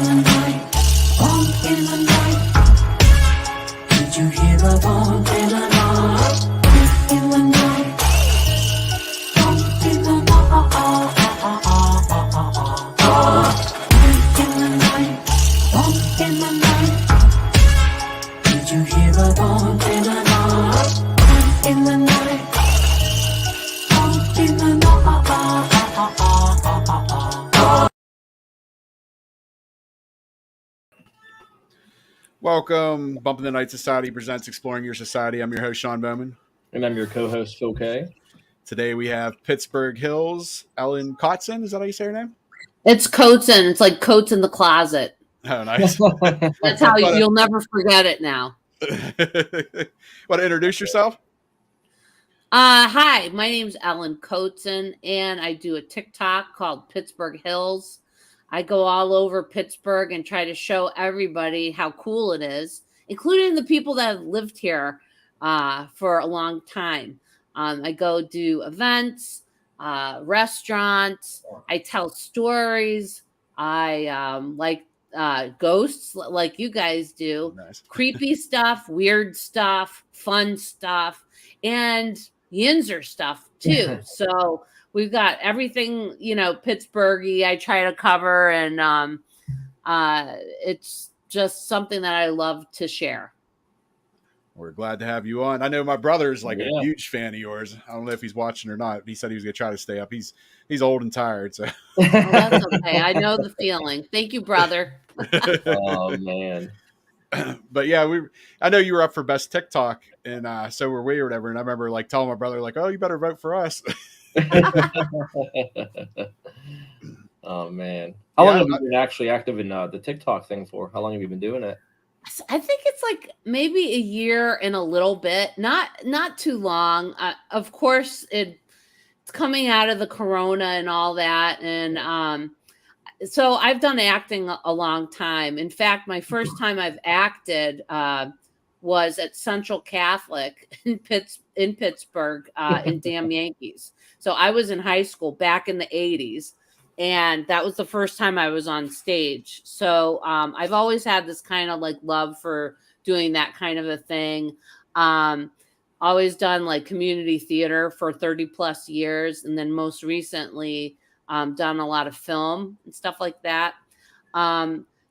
the night, bump in the night. Did you hear a bump in the night? Bump in the night, bump in the night. Bump in the night, bump in the night. Did you hear a bump in the night? Bump in the night, bump in the night. Welcome. Bumping the Night Society presents Exploring Your Society. I'm your host, Sean Bowman. And I'm your co-host, Phil Kay. Today we have Pittsburgh Hills, Ellen Kotzin. Is that how you say her name? It's Kotzin. It's like coats in the closet. Oh, nice. That's how you'll never forget it now. Want to introduce yourself? Hi, my name's Ellen Kotzin, and I do a TikTok called Pittsburgh Hills. I go all over Pittsburgh and try to show everybody how cool it is, including the people that have lived here for a long time. I go do events, restaurants. I tell stories. I like ghosts like you guys do. Nice. Creepy stuff, weird stuff, fun stuff, and Yinzer stuff too. So we've got everything, Pittsburghy I try to cover, and it's just something that I love to share. We're glad to have you on. I know my brother's like a huge fan of yours. I don't know if he's watching or not. He said he was going to try to stay up. He's old and tired, so. That's okay. I know the feeling. Thank you, brother. Oh, man. But yeah, I know you were up for best TikTok, and so were we or whatever. And I remember like telling my brother, like, "Oh, you better vote for us." Oh man, how long have you been actually active in the TikTok thing for? How long have you been doing it? I think it's like maybe a year and a little bit, not too long. Of course, it's coming out of the corona and all that, and so I've done acting a long time. In fact, my first time I've acted was at Central Catholic in Pittsburgh in Damn Yankees. So I was in high school back in the 80s, and that was the first time I was on stage. So I've always had this kind of like love for doing that kind of a thing. Always done like community theater for 30 plus years, and then most recently done a lot of film and stuff like that.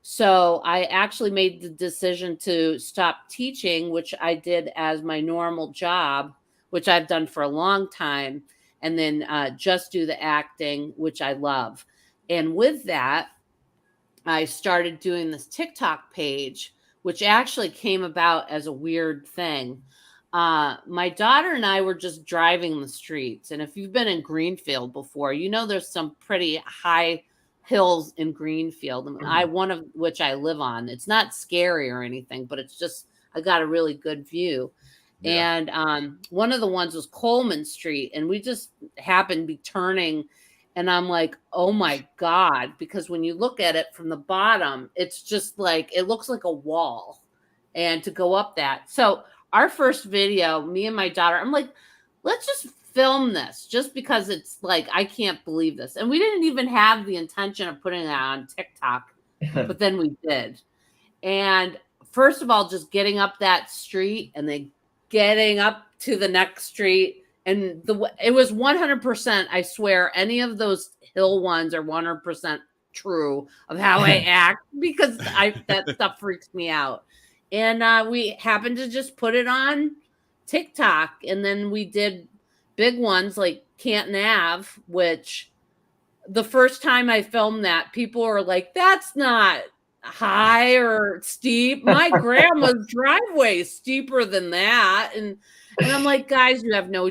So I actually made the decision to stop teaching, which I did as my normal job, which I've done for a long time, and then just do the acting, which I love. And with that, I started doing this TikTok page, which actually came about as a weird thing. My daughter and I were just driving the streets. And if you've been in Greenfield before, there's some pretty high hills in Greenfield, one of which I live on. It's not scary or anything, but it's just, I got a really good view. Yeah. And one of the ones was Coleman Street, and we just happened to be turning, and I'm like, oh my God, because when you look at it from the bottom, it's just like, it looks like a wall. And to go up that. So our first video, me and my daughter, I'm like, let's just film this just because it's like, I can't believe this. And we didn't even have the intention of putting it on TikTok, but then we did. And first of all, just getting up that street and then getting up to the next street. And it was 100%, I swear, any of those hill ones are 100% true of how I act, because that stuff freaks me out. And we happened to just put it on TikTok. And then we did big ones like Canton Ave, which the first time I filmed that, people were like, that's not high or steep. My grandma's driveway is steeper than that. And I'm like, guys, you have no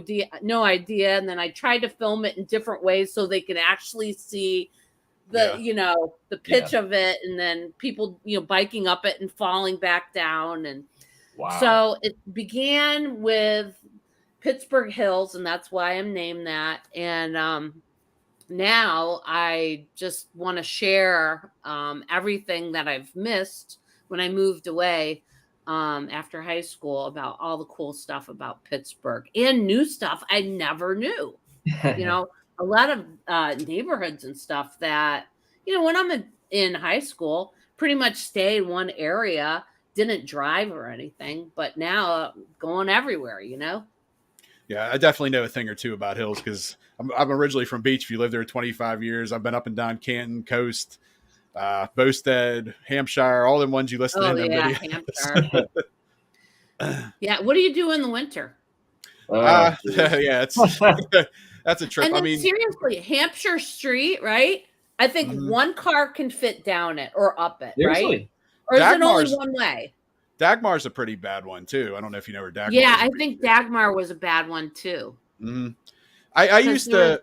idea. And then I tried to film it in different ways so they could actually see the pitch of it, and then people biking up it and falling back down. And so it began with Pittsburgh Hills, and that's why I'm named that. And now I just want to share everything that I've missed when I moved away after high school, about all the cool stuff about Pittsburgh and new stuff I never knew. A lot of neighborhoods and stuff that, when I'm in high school, pretty much stay in one area, didn't drive or anything, but now going everywhere, you know? Yeah, I definitely know a thing or two about hills because I'm originally from Beachview, lived there 25 years. I've been up and down Canton, Coast, Bowstead, Hampshire, all the ones you listed Oh, in them yeah, videos. Hampshire. Yeah, what do you do in the winter? Yeah, it's that's a trip. And I then mean, seriously, Hampshire Street, right? I think one car can fit down it or up it, right? Seriously? Or is it only Dagmar's one way? Dagmar's a pretty bad one too. I don't know if you know where Dagmar Yeah, is. I think Dagmar was a bad one too. Mhm. I used to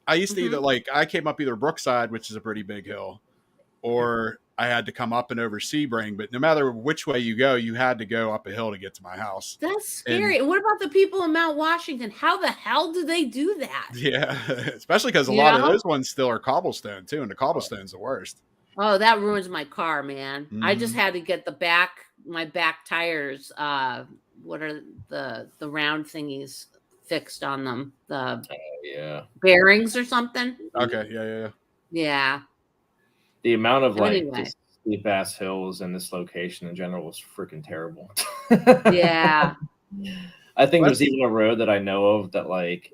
Mhm. either like I came up either Brookside, which is a pretty big hill, or I had to come up and over Sebring. But no matter which way you go, you had to go up a hill to get to my house. That's scary. And what about the people in Mount Washington? How the hell do they do that? Yeah, especially because a You lot of know? those ones still are cobblestone too, and the cobblestone's the worst. Oh, that ruins my car, man. I just Mhm. had to get my back tires. What are the round thingies fixed on them? The Yeah. bearings or something? Okay, yeah. Yeah. The amount of like Anyway. just steep ass hills in this location in general was freaking terrible. Yeah. I think there's even a road that I know of that like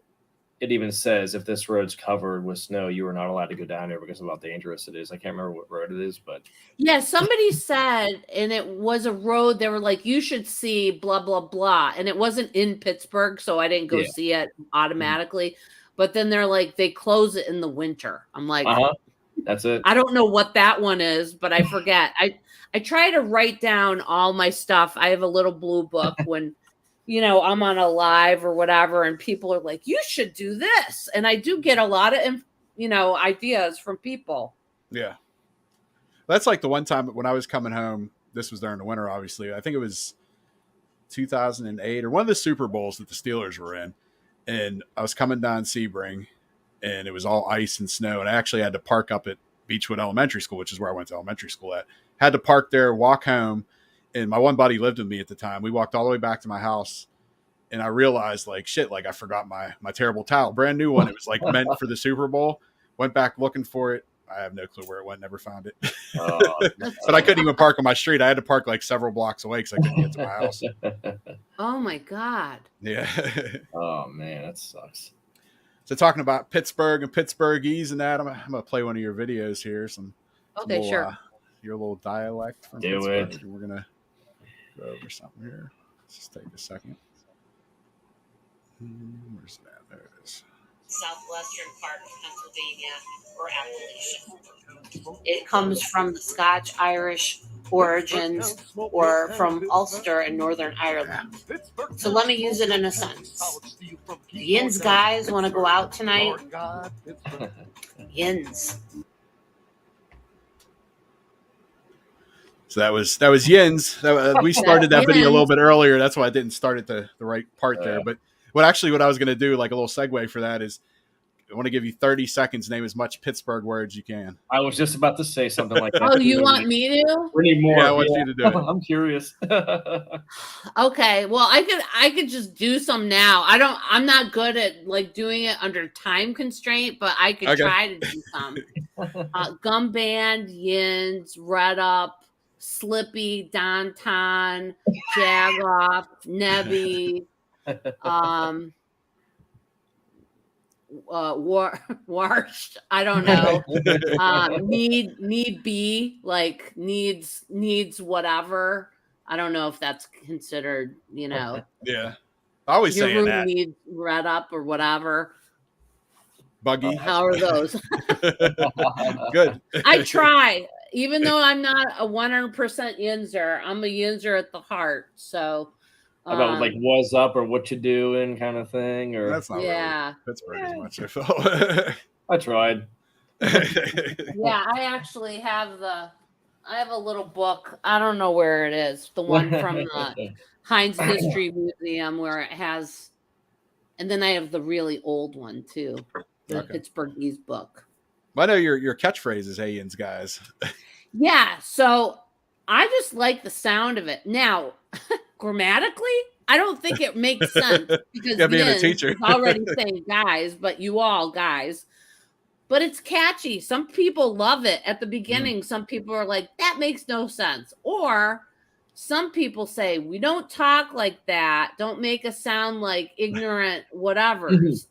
it even says if this road's covered with snow, you are not allowed to go down there because of how dangerous it is. I can't remember what road it is, but Yeah, somebody said, and it was a road, they were like, you should see blah, blah, blah. And it wasn't in Pittsburgh, so I didn't go see it automatically. But then they're like, they close it in the winter. I'm like, that's it. I don't know what that one is, but I forget. I try to write down all my stuff. I have a little blue book when, I'm on a live or whatever, and people are like, you should do this. And I do get a lot of, ideas from people. Yeah. That's like the one time when I was coming home. This was during the winter, obviously. I think it was 2008 or one of the Super Bowls that the Steelers were in. And I was coming down Sebring, and it was all ice and snow. And I actually had to park up at Beechwood Elementary School, which is where I went to elementary school at. Had to park there, walk home. And my one buddy lived with me at the time. We walked all the way back to my house. And I realized, like, shit, like I forgot my terrible towel. Brand new one. It was like meant for the Super Bowl. Went back looking for it. I have no clue where it went. Never found it. But I couldn't even park on my street. I had to park like several blocks away because I couldn't get to my house. Oh my God. Yeah. Oh man, that sucks. So talking about Pittsburgh and Pittsburghese and that, I'm gonna play one of your videos here. Okay, sure. Your little dialect from Do Pittsburgh. it. And we're gonna go over something here. Let's just take a second. Where's that? There it is. Southwestern part of Pennsylvania or Appalachia. It comes from the Scotch-Irish origins or from Ulster in Northern Ireland. So let me use it in a sentence. Yins guys want to go out tonight? Yins. So that was Yins. We started that video a little bit earlier. That's why I didn't start at the right part there. But what I was going to do, like a little segue for that, is I want to give you 30 seconds. Name as much Pittsburgh words you can. I was just about to say something like that. Oh, you want me to? We need more. Yeah, I want you to do it. I'm curious. Okay, well, I could just do some now. I'm not good at like doing it under time constraint, but I could try to do some. Gum band, Yins, Red Up, Slippy, Danton, Jagoff, Nebby, Warshed, I don't know. Need be, like needs whatever. I don't know if that's considered, Yeah. I always your say room that. needs Red Up or whatever. Buggy. How are those? Good. I try. Even though I'm not a 100% Yinzer, I'm a Yinzer at the heart. So about like what's up or what you doing kind of thing, or that's not really Pittsburgh as much. I felt. I tried. Yeah, I actually have I have a little book. I don't know where it is. The one from the Heinz History Museum where it has, and then I have the really old one too, the Pittsburghese book. I know your catchphrase is "Yins guys." Yeah, so I just like the sound of it. Now, grammatically, I don't think it makes sense because being a teacher is already saying guys, but you all guys. but it's catchy. Some people love it at the beginning. Some people are like, that makes no sense. Or some people say, we don't talk like that. Don't make us sound like ignorant whatevers.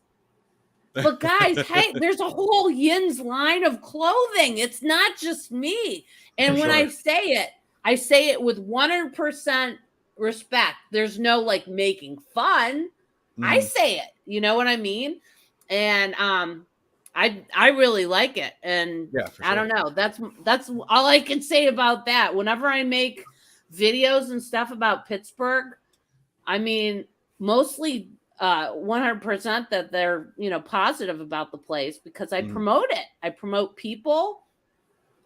But guys, hey, there's a whole Yin's line of clothing. It's not just me. And when I say it with 100% respect. There's no like making fun. I say it. You know what I mean? And I really like it. And I don't know. That's all I can say about that. Whenever I make videos and stuff about Pittsburgh, I mean, mostly 100% that they're, positive about the place because I promote it. I promote people.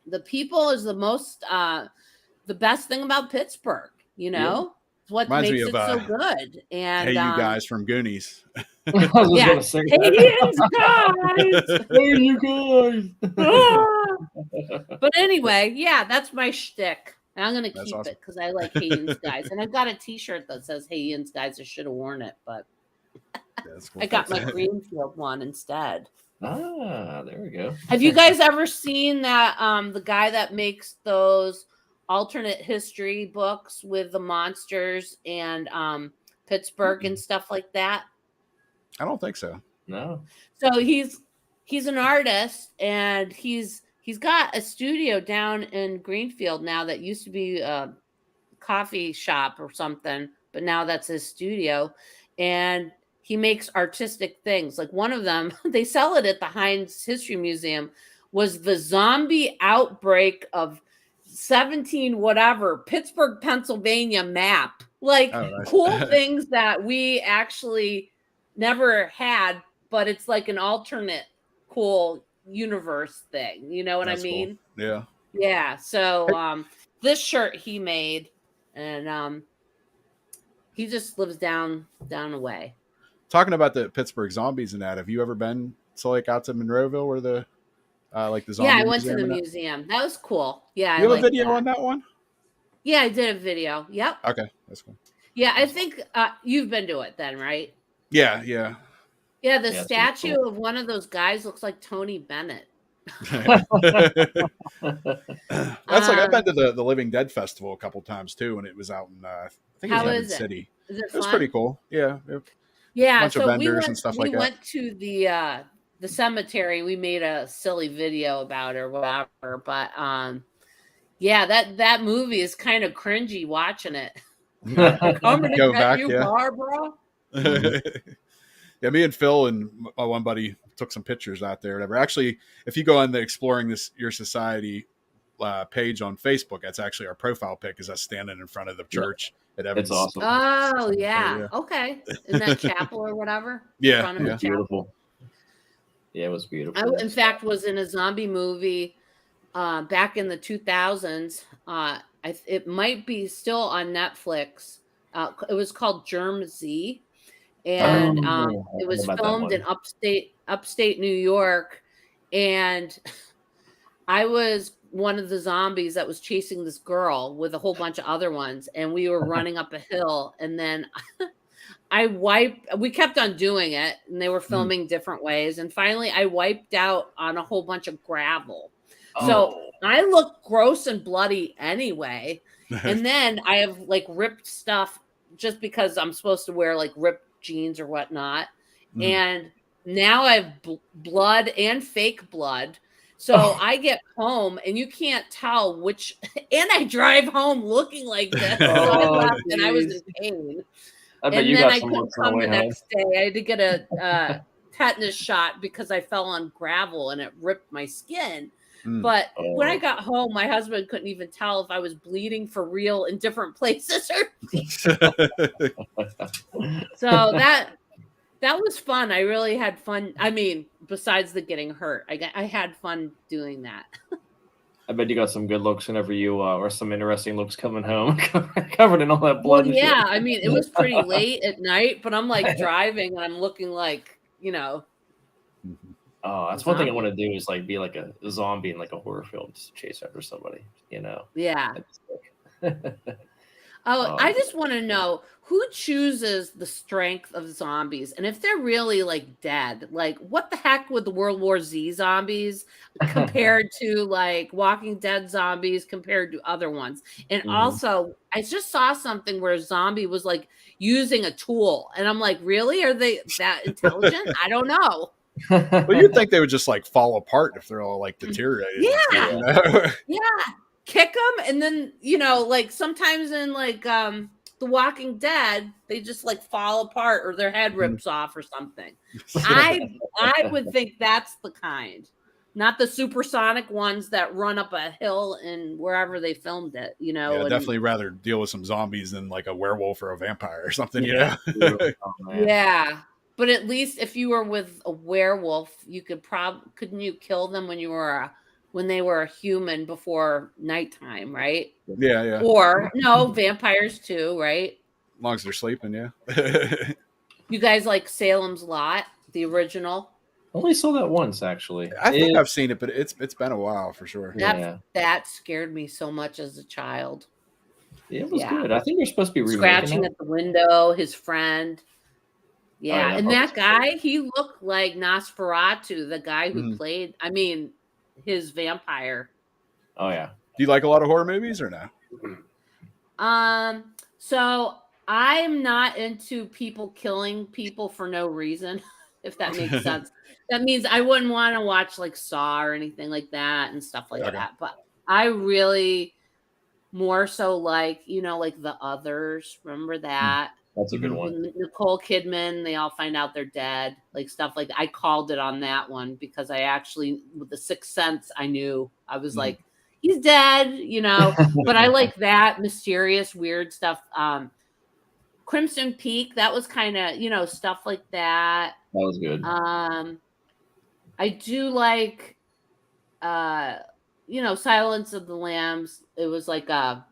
The people is the most the best thing about Pittsburgh, It's what Reminds makes me it of, so good. And Hey, you guys from Goonies. I was yeah, gonna say hey, that. guys. Hey, you guys. But anyway, yeah, that's my shtick. And I'm gonna That's keep awesome. it because I like Hayden's guys, and I've got a T-shirt that says Hayden's guys. I should have worn it, but That's cool. I got my Greenfield one instead. Ah, there we go. Have you guys ever seen that the guy that makes those alternate history books with the monsters and Pittsburgh and stuff like that? I don't think so. No. So he's an artist, and he's got a studio down in Greenfield now that used to be a coffee shop or something, but now that's his studio. And he makes artistic things. Like one of them, they sell it at the Heinz History Museum, was the zombie outbreak of 17 whatever, Pittsburgh, Pennsylvania map. Like nice. cool things that we actually never had, but it's like an alternate cool universe thing. You know what I mean? Cool. Yeah. Yeah. So this shirt he made, and he just lives down the way. Talking about the Pittsburgh zombies and that, have you ever been to like out to Monroeville or the like the zombie? Yeah, I went to the museum. That was cool. Yeah. You have a video on that one? Yeah, I did a video. Yep. Okay, that's cool. Yeah, I think you've been to it then, right? Yeah. Yeah, the statue of one of those guys looks like Tony Bennett. That's like I've been to the Living Dead Festival a couple times too, when it was out in I think it was Hampton City. Is it It was fun? pretty cool. Yeah. Yeah. Bunch of vendors and stuff like that. We went to the cemetery. We made a silly video about it or whatever, but yeah, that movie is kind of cringy watching it. Coming to get you, Barbara. Yeah, me and Phil and my one buddy took some pictures out there. Whatever. Actually, if you go on the Exploring Your Society page on Facebook, that's actually our profile pic. Is us standing in front of the church at Evans. It's awesome. Oh yeah. Okay. In that chapel or whatever. Yeah. Yeah. Beautiful. Yeah, it was beautiful. I, in fact, was in a zombie movie back in the 2000s. It might be still on Netflix. It was called Germ Z, and it was filmed in upstate New York. And I was one of the zombies that was chasing this girl with a whole bunch of other ones, and we were running up a hill, and then we kept on doing it, and they were filming different ways, and finally I wiped out on a whole bunch of gravel. So I look gross and bloody anyway. And then I have like ripped stuff just because I'm supposed to wear like ripped jeans or whatnot. And now I have blood and fake blood. So I get home and you can't tell which, and I drive home looking like this. So I left and I was in pain. I bet and you then got I some couldn't looks on the come way the home. next day. I had to get a tetanus shot because I fell on gravel and it ripped my skin. But when I got home, my husband couldn't even tell if I was bleeding for real in different places. So that was fun. I really had fun. I mean, besides the getting hurt, I had fun doing that. I bet you got some good looks whenever you or some interesting looks coming home, covered in all that blood. Well, yeah, I mean, it was pretty late at night, but I'm like driving and I'm looking like, Oh, that's one thing I want to do is like be like a zombie in like a horror film, just chase after somebody, Yeah. Oh, I just want to know who chooses the strength of zombies, and if they're really like dead, like what the heck would the World War Z zombies compared to like Walking Dead zombies compared to other ones? And Mhm. also, I just saw something where a zombie was like using a tool, and I'm like, really? Are they that intelligent? I don't know. Well, you'd think they would just like fall apart if they're all like deteriorated and stuff, Yeah, you know? yeah. Kick them, and then like sometimes in like The Walking Dead, they just like fall apart or their head Mhm. rips off or something. I would think that's the kind, not the supersonic ones that run up a hill and wherever they filmed it, Yeah, and definitely rather deal with some zombies than like a werewolf or a vampire or something, you Yeah. know? Oh, man. yeah. But at least if you were with a werewolf, you could couldn't you kill them when they were a human before nighttime, right? Yeah, yeah. Or no, vampires too, right? As long as they're sleeping, yeah. You guys like Salem's Lot, the original? Only saw that once, actually. I think I've seen it, but it's been a while for sure. Yeah. That scared me so much as a child. It was Yeah. good. I think they're supposed to be remaking Scratching that. at the window, his friend. Yeah, yeah, and that that was guy, he looked like Nosferatu, the guy who Mhm. played, his vampire. Oh, yeah. Do you like a lot of horror movies or no? So I'm not into people killing people for no reason, if that makes sense. That means I wouldn't want to watch like Saw or anything like that and stuff like Okay. that. But I really more so like, like The Others. Remember that? That's a good Mhm. one. With Nicole Kidman, they all find out they're dead, like stuff like that. I called it on that one because I actually, with the Sixth Sense, I knew. I was Mhm. like, he's dead, But I like that mysterious, weird stuff. Crimson Peak, that was kind of, stuff like that. That was good. I do like, Silence of the Lambs. It was like a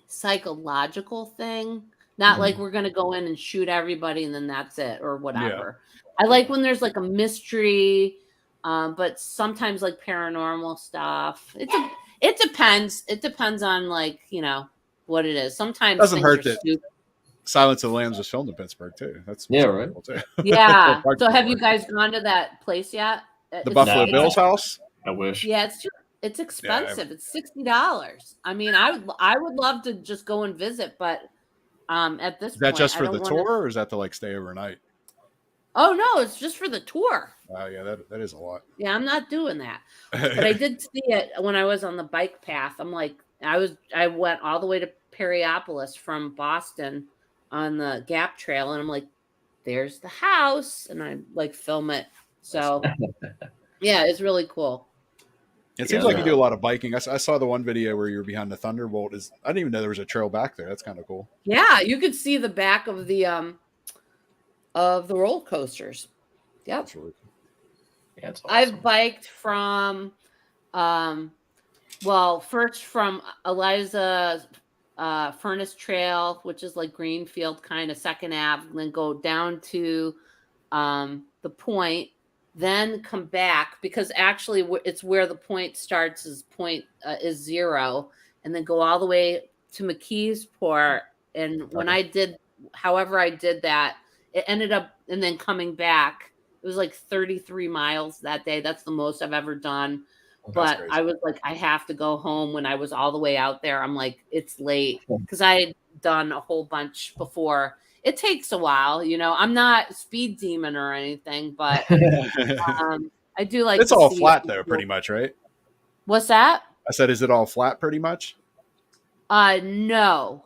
psychological thing. Not like we're going to go in and shoot everybody and then that's it or whatever. I like when there's like a mystery, but sometimes like paranormal stuff. It depends. It depends on like, what it is. Sometimes Doesn't things hurt are that stupid. Silence of the Lambs was filmed in Pittsburgh too. That's Yeah, right. cool too. Yeah. Parts So of have it you were. guys gone to that place yet? The Buffalo No. Bills house? I wish. Yeah, it's expensive. It's $60. I would love to just go and visit, but at this Is that point just I for don't the want to. tour or is that to like stay overnight? Oh no, it's just for the tour. Oh yeah, that is a lot. Yeah, I'm not doing that. But I did see it when I was on the bike path. I'm like, I went all the way to Perryopolis from Boston on the Gap Trail, and I'm like, there's the house, and I like film it. So yeah, it's really cool. It seems like you do a lot of biking. I saw the one video where you're behind the Thunderbolt. I didn't even know there was a trail back there. That's kind of cool. Yeah, you could see the back of the roller coasters. Yep. That's really cool. Yeah, it's awesome. I've biked from first from Eliza Furnace Trail, which is like Greenfield kind of Second Ave, and then go down to the point, then come back because actually it's where the point starts is zero, and then go all the way to McKeesport. And when I did, however I did that, it ended up, and then coming back, it was like 33 miles that day. That's the most I've ever done. But crazy. I was like, I have to go home when I was all the way out there. I'm like, it's late because I had done a whole bunch before. It takes a while, I'm not a speed demon or anything, but I do like it's to all see flat people. though, pretty much, right? What's that? I said, is it all flat pretty much? No.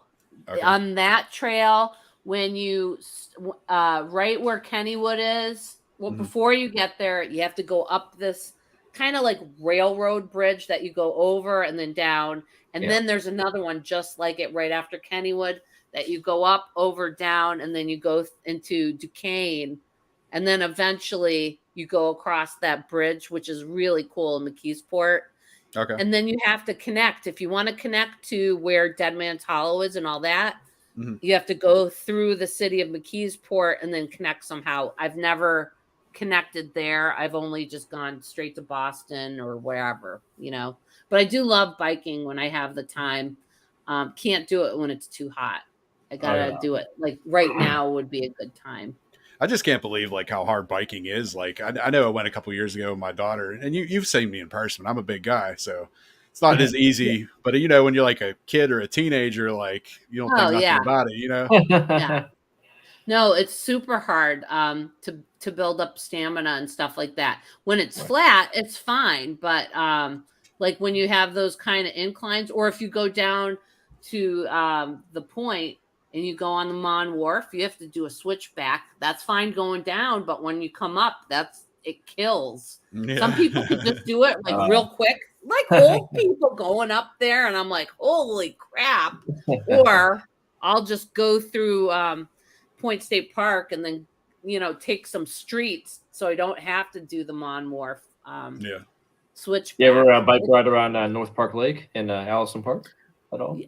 Okay. On that trail, when you right where Kennywood is, before you get there, you have to go up this kind of like railroad bridge that you go over and then down, and then there's another one just like it right after Kennywood that you go up, over, down, and then you go into Duquesne, and then eventually you go across that bridge, which is really cool in McKeesport. Okay. And then you have to connect. If you want to connect to where Dead Man's Hollow is and all that, you have to go through the city of McKeesport and then connect somehow. I've never connected there. I've only just gone straight to Boston or wherever, But I do love biking when I have the time. Can't do it when it's too hot. I gotta do it like right now would be a good time. I just can't believe like how hard biking is. Like I know I went a couple years ago with my daughter, and you've seen me in person. I'm a big guy, so it's not as easy. But you know, when you're like a kid or a teenager, like you don't think nothing about it. You know? Yeah. No, it's super hard to build up stamina and stuff like that. When it's flat, it's fine, but like when you have those kind of inclines, or if you go down to the point and you go on the Mon Wharf, you have to do a switchback. That's fine going down, but when you come up, it kills. Yeah. Some people could just do it like real quick, like old people going up there, and I'm like, holy crap! Or I'll just go through Point State Park and then take some streets so I don't have to do the Mon Wharf. Switch. You ever bike ride around North Park Lake in Allison Park at all?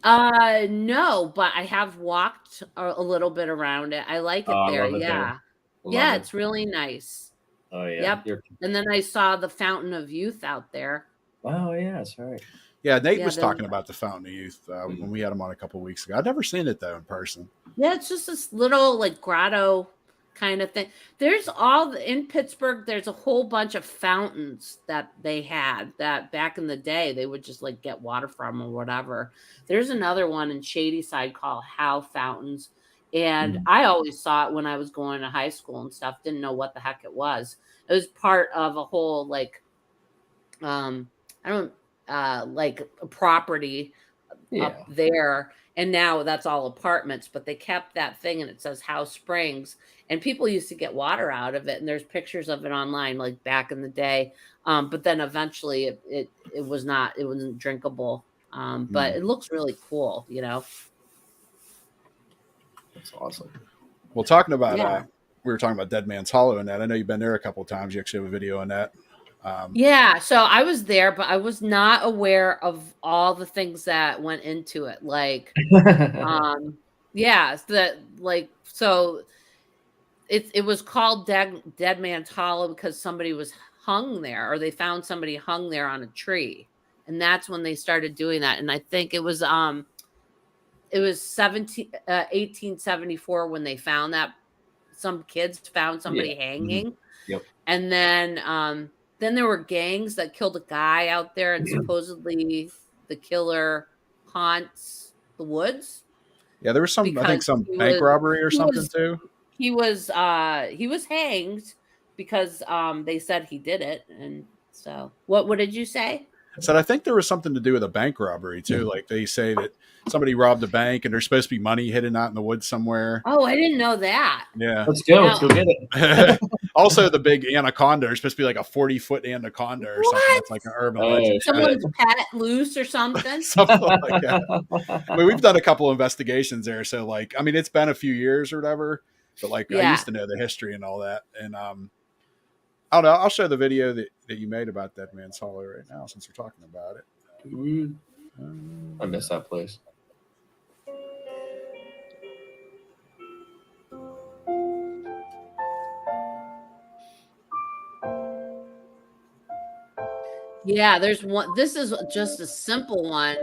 No, but I have walked a little bit around it. I like it there. Yeah, it's really nice. Oh yeah. Yep. And then I saw the Fountain of Youth out there. Oh yeah, that's right. Yeah, Nate was talking about the Fountain of Youth when we had him on a couple of weeks ago. I'd never seen it though in person. Yeah, it's just this little like grotto kind of thing. There's in Pittsburgh, there's a whole bunch of fountains that they had that back in the day they would just like get water from or whatever. There's another one in Shadyside called Howe Fountains. And I always saw it when I was going to high school and stuff. Didn't know what the heck it was. It was part of a whole like like a property up there, and now that's all apartments, but they kept that thing and it says Howe Springs, and people used to get water out of it, and there's pictures of it online like back in the day, but then eventually it wasn't drinkable, but it looks really cool. That's awesome. Well, talking about we were talking about Dead Man's Hollow and that. I know you've been there a couple of times. You actually have a video on that. So I was there, but I was not aware of all the things that went into it. Like, so it was called Dead Man's Hollow because somebody was hung there, or they found somebody hung there on a tree, and that's when they started doing that. And I think it was 1874 when they found that. Some kids found somebody hanging, and then there were gangs that killed a guy out there, and supposedly the killer haunts the woods. Yeah, there was some bank robbery or something too. He was hanged because they said he did it, and so what did you say? I said I think there was something to do with a bank robbery too. Like they say that somebody robbed a bank and there's supposed to be money hidden out in the woods somewhere. Oh, I didn't know that. Yeah. Let's go get it. Also, the big anaconda is supposed to be like a 40-foot anaconda or something. It's like an urban legend. Someone's pet loose or something. Something like that. I mean, we've done a couple of investigations there. So like, I mean, it's been a few years or whatever, but like I used to know the history and all that. And I don't know. I'll show the video that you made about Dead Man's Hollow right now since we're talking about it. I miss that place. Yeah, there's one. This is just a simple one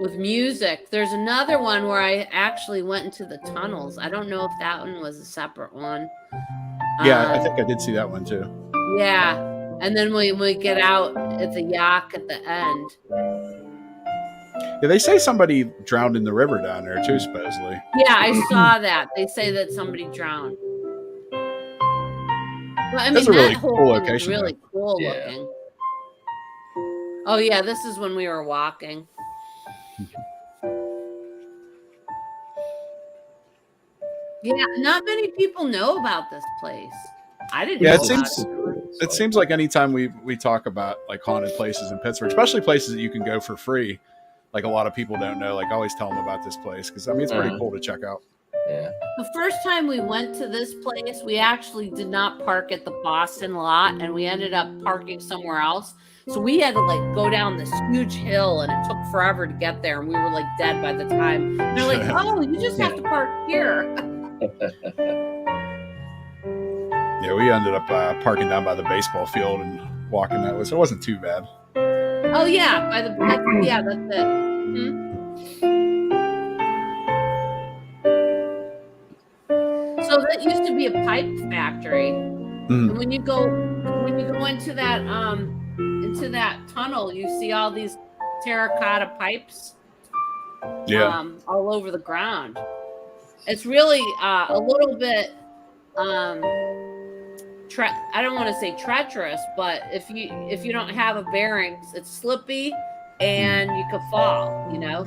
with music. There's another one where I actually went into the tunnels. I don't know if that one was a separate one. Yeah, I think I did see that one too. Yeah, and then we get out at the Yak at the end. Yeah, they say somebody drowned in the river down there too, supposedly. Yeah, I saw that. They say that somebody drowned. Well, I mean, That's a really that whole cool thing is location. really cool looking. Oh yeah, this is when we were walking. Yeah, not many people know about this place. I didn't know it seems like anytime we talk about like haunted places in Pittsburgh, especially places that you can go for free, like a lot of people don't know. Like I always tell them about this place because I mean it's pretty cool to check out. Yeah. The first time we went to this place, we actually did not park at the Boston lot, and we ended up parking somewhere else. So we had to like go down this huge hill, and it took forever to get there, and we were like dead by the time. And they're like, "Oh, you just have to park here." Yeah, we ended up parking down by the baseball field and walking that way, so it wasn't too bad. Oh yeah, that's it. Mm-hmm. that used to be a pipe factory. Mm. And when you go into that tunnel, you see all these terracotta pipes Yeah. all over the ground. It's really a little bit I don't want to say treacherous, but if you don't have a bearings, it's slippy and you could fall, Yeah,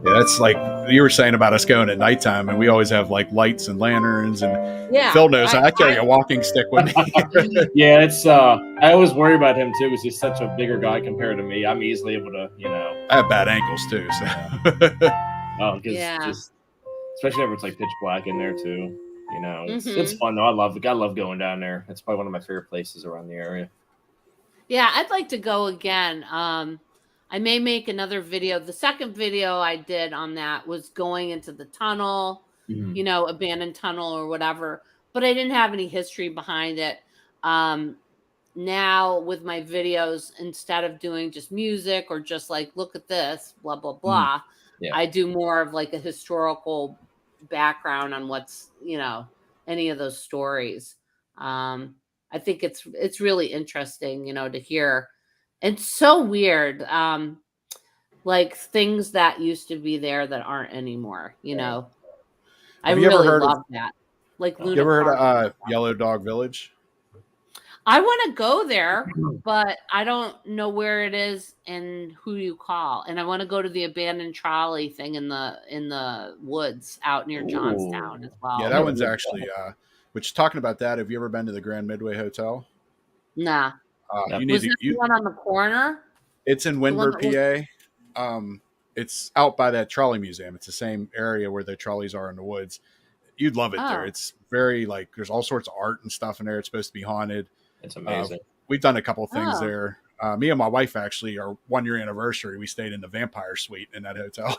that's like you were saying about us going at nighttime, and we always have like lights and lanterns. And Yeah. Phil knows I carry a walking stick with me. Yeah, it's I always worry about him too because he's such a bigger guy compared to me. I'm easily able to, I have bad ankles too, so just especially if it's like pitch black in there too. It's Mhm. fun though. I love going down there. It's probably one of my favorite places around the area. Yeah, I'd like to go again. I may make another video. The second video I did on that was going into the tunnel, Mhm. Abandoned tunnel or whatever, but I didn't have any history behind it. Now with my videos, instead of doing just music or just like, look at this, blah, blah, blah, Yeah. I do more of like a historical background on what's, any of those stories. I think it's really interesting, to hear. It's so weird. Like things that used to be there that aren't anymore, Right. I Have you ever really heard of- love that. Like You you Luna ever heard Park. of Yellow Dog Village? I want to go there, but I don't know where it is and who you call. And I want to go to the abandoned trolley thing in the woods out near Johnstown Ooh. as well. Yeah, that one's actually. Which talking about that, have you ever been to the Grand Midway Hotel? Nah. Yep. You need Was to. that the one on the corner? It's in The one Windber, that was PA. It's out by that trolley museum. It's the same area where the trolleys are in the woods. You'd love it there. Oh. It's very there's all sorts of art and stuff in there. It's supposed to be haunted. It's amazing. We've done a couple of things Oh. there. Me and my wife actually, our 1 year anniversary, we stayed in the vampire suite in that hotel.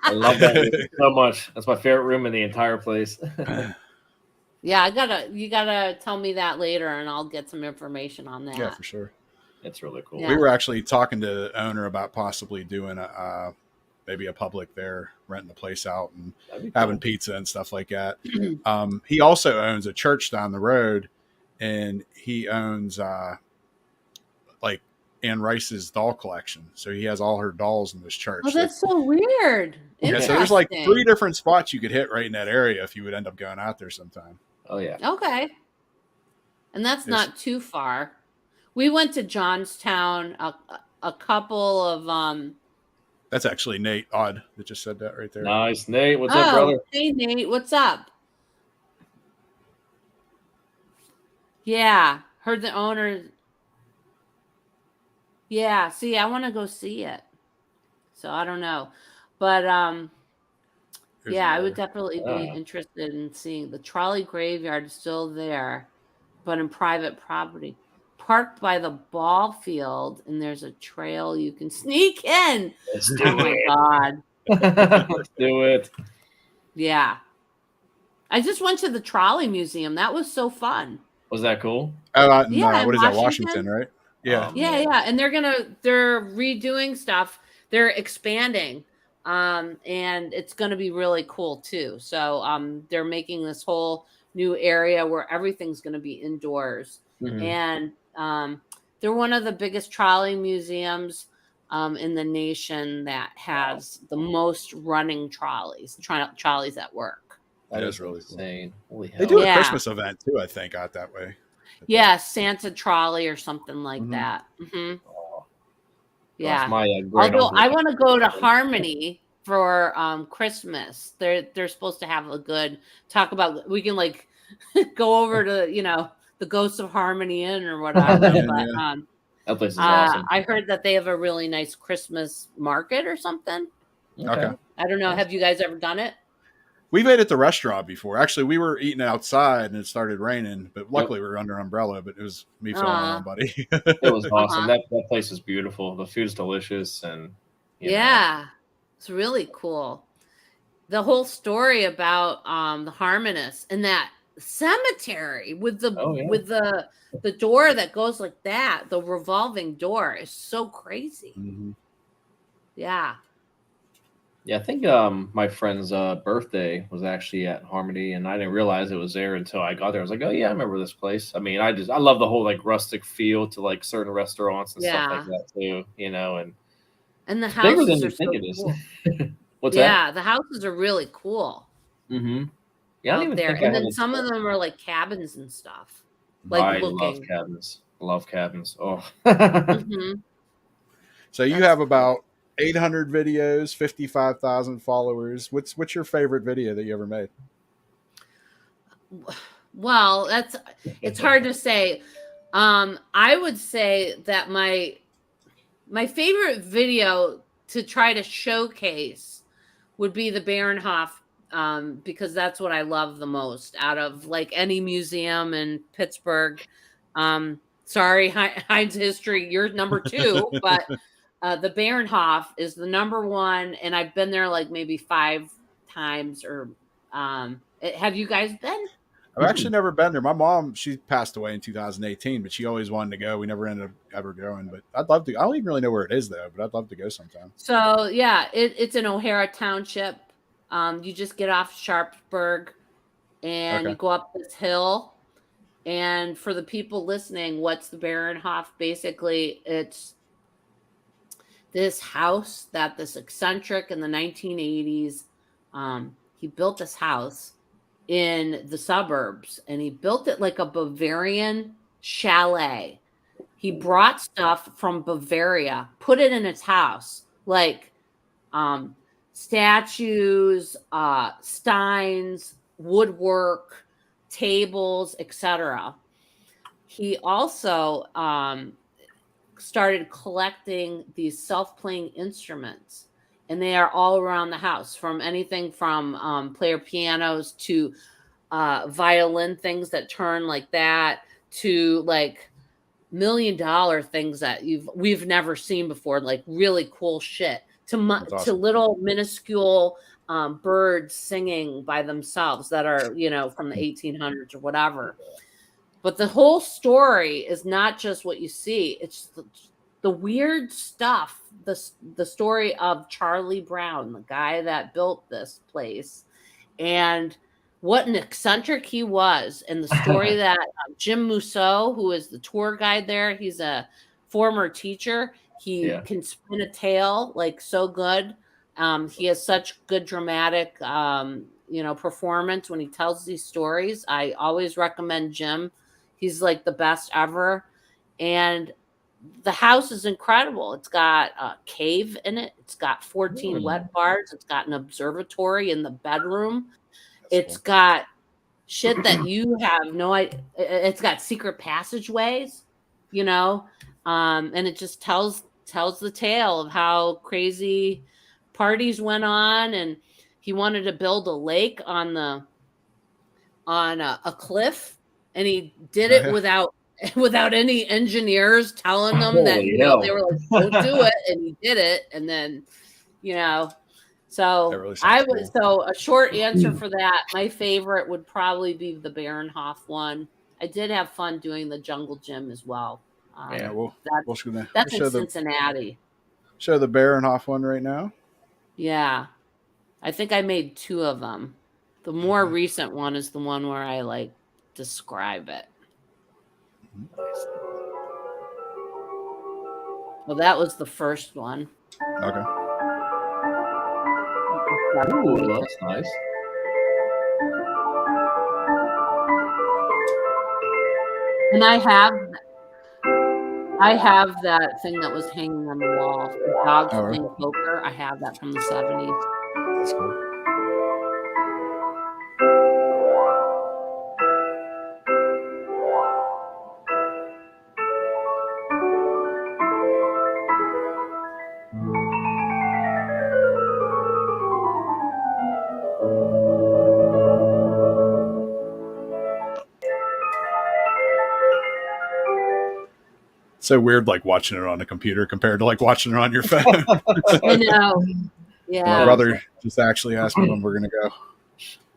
I love that room so much. That's my favorite room in the entire place. Yeah, you gotta tell me that later and I'll get some information on that. Yeah, for sure. It's really cool. Yeah. We were actually talking to the owner about possibly doing maybe a public there, renting the place out and That'd be having cool. pizza and stuff like that. He also owns a church down the road, and he owns like Anne Rice's doll collection. So he has all her dolls in this church. Oh, that's so weird. Yeah, so there's like Interesting. 3 different spots you could hit right in that area if you would end up going out there sometime. Oh yeah. Okay. And that's Yes. not too far. We went to Johnstown a couple of That's actually Nate Odd that just said that right there. Nice, Nate. What's up, brother? Hey Nate, what's up? Yeah, heard the owner. Yeah, see, I want to go see it. So I don't know. But Here's yeah, I another. would definitely be interested in seeing the trolley graveyard is still there, but in private property. Parked by the ball field, and there's a trail you can sneak in. Let's Oh do my it. God. Let's do it. Yeah. I just went to the trolley museum. That was so fun. Was that cool? Yeah, what in is that? Washington? Washington, right? Yeah. Yeah, yeah. And they're redoing stuff. They're expanding. And it's gonna be really cool too. So they're making this whole new area where everything's gonna be indoors. Mhm. And they're one of the biggest trolley museums in the nation that has the most running trolleys at work. That That is is really cool. insane. Holy hell. They do a Yeah. Christmas event too, I think, out that way. Yeah, Santa trolley or something like Mhm. that. hmm Oh, Yeah. gosh, my great Although uncle- I want to go to Harmony for Christmas. They're supposed to have a good talk about. We can like go over to the Ghosts of Harmony Inn or whatever. Yeah, but yeah. That place is awesome. I heard that they have a really nice Christmas market or something. Okay. I don't know. Have you guys ever done it? We've ate at the restaurant before. Actually, we were eating outside and it started raining, but luckily we were under an umbrella, but it was me filling my own buddy. It was awesome. Uh-huh. That place is beautiful. The food's delicious, and you know, Yeah, it's really cool. The whole story about the harmonists and that cemetery with the Oh, yeah. with the door that goes like that, the revolving door is so crazy. Mhm. Yeah. Yeah, I think my friend's birthday was actually at Harmony, and I didn't realize it was there until I got there. I was like, "Oh yeah, I remember this place." I mean, I love the whole like rustic feel to like certain restaurants and stuff like Yeah. that too. And the It's bigger than houses are you think so it is. cool. What's that? Yeah, the houses are really cool Mm-hmm. Yeah, I don't out even there. think I And have then a. some of them are like cabins and stuff. Like I love looking. cabins. Love cabins. Oh. Hmm. So you That's have cool. about 800 videos, 55,000 followers. What's your favorite video that you ever made? Well, it's hard to say. I would say that my favorite video to try to showcase would be the Baronhof, because that's what I love the most out of like any museum in Pittsburgh. Sorry, Heinz History, you're number two, but the Baronhof is the number one, and I've been there like maybe 5 times. Or have you guys been? I've actually never been there. My mom, she passed away in 2018, but she always wanted to go. We never ended up ever going, but I'd love to. I don't even really know where it is though, but I'd love to go sometime. So yeah, it's in O'Hara Township. You just get off Sharpsburg and Okay. you go up this hill. And for the people listening, what's the Baronhof? Basically, it's this house that this eccentric in the 1980s, he built this house in the suburbs, and he built it like a Bavarian chalet. He brought stuff from Bavaria, put it in his house, like statues, steins, woodwork, tables, etc. He also started collecting these self-playing instruments, and they are all around the house, from anything from player pianos to violin things that turn like that, to like $1 million things that we've never seen before, like really cool shit, to That's to awesome. little minuscule birds singing by themselves that are from the 1800s or whatever. But the whole story is not just what you see; it's the weird stuff. The story of Charlie Brown, the guy that built this place, and what an eccentric he was, and the story that Jim Musso, who is the tour guide there, he's a former teacher. He Yeah. can spin a tale like so good. He has such good dramatic, performance when he tells these stories. I always recommend Jim. He's like the best ever. And the house is incredible. It's got a cave in it. It's got 14 wet bars. It's got an observatory in the bedroom. That's It's cool. got shit that you have no idea. It's got secret passageways, and it just tells the tale of how crazy parties went on. And he wanted to build a lake on a cliff, and he did Oh, it yeah. without any engineers telling them that Holy hell. they were like, "Don't do it," and he did it, and then so That really sounds cool. so a short answer for that, my favorite would probably be the Baronhof one. I did have fun doing the Jungle Gym as well. Yeah, we'll That's in show Cincinnati. the Baronhof one right now. Yeah. I think I made 2 of them. The more recent one is the one where I like describe it. Well, that was the first one. Okay. Ooh, that's nice. And I have that thing that was hanging on the wall. The dogs Oh, playing poker. I have that from the 70s. that's cool. So weird, like watching it on a computer compared to like watching it on your phone. I know. My Yeah. brother just actually asked me when we're gonna go.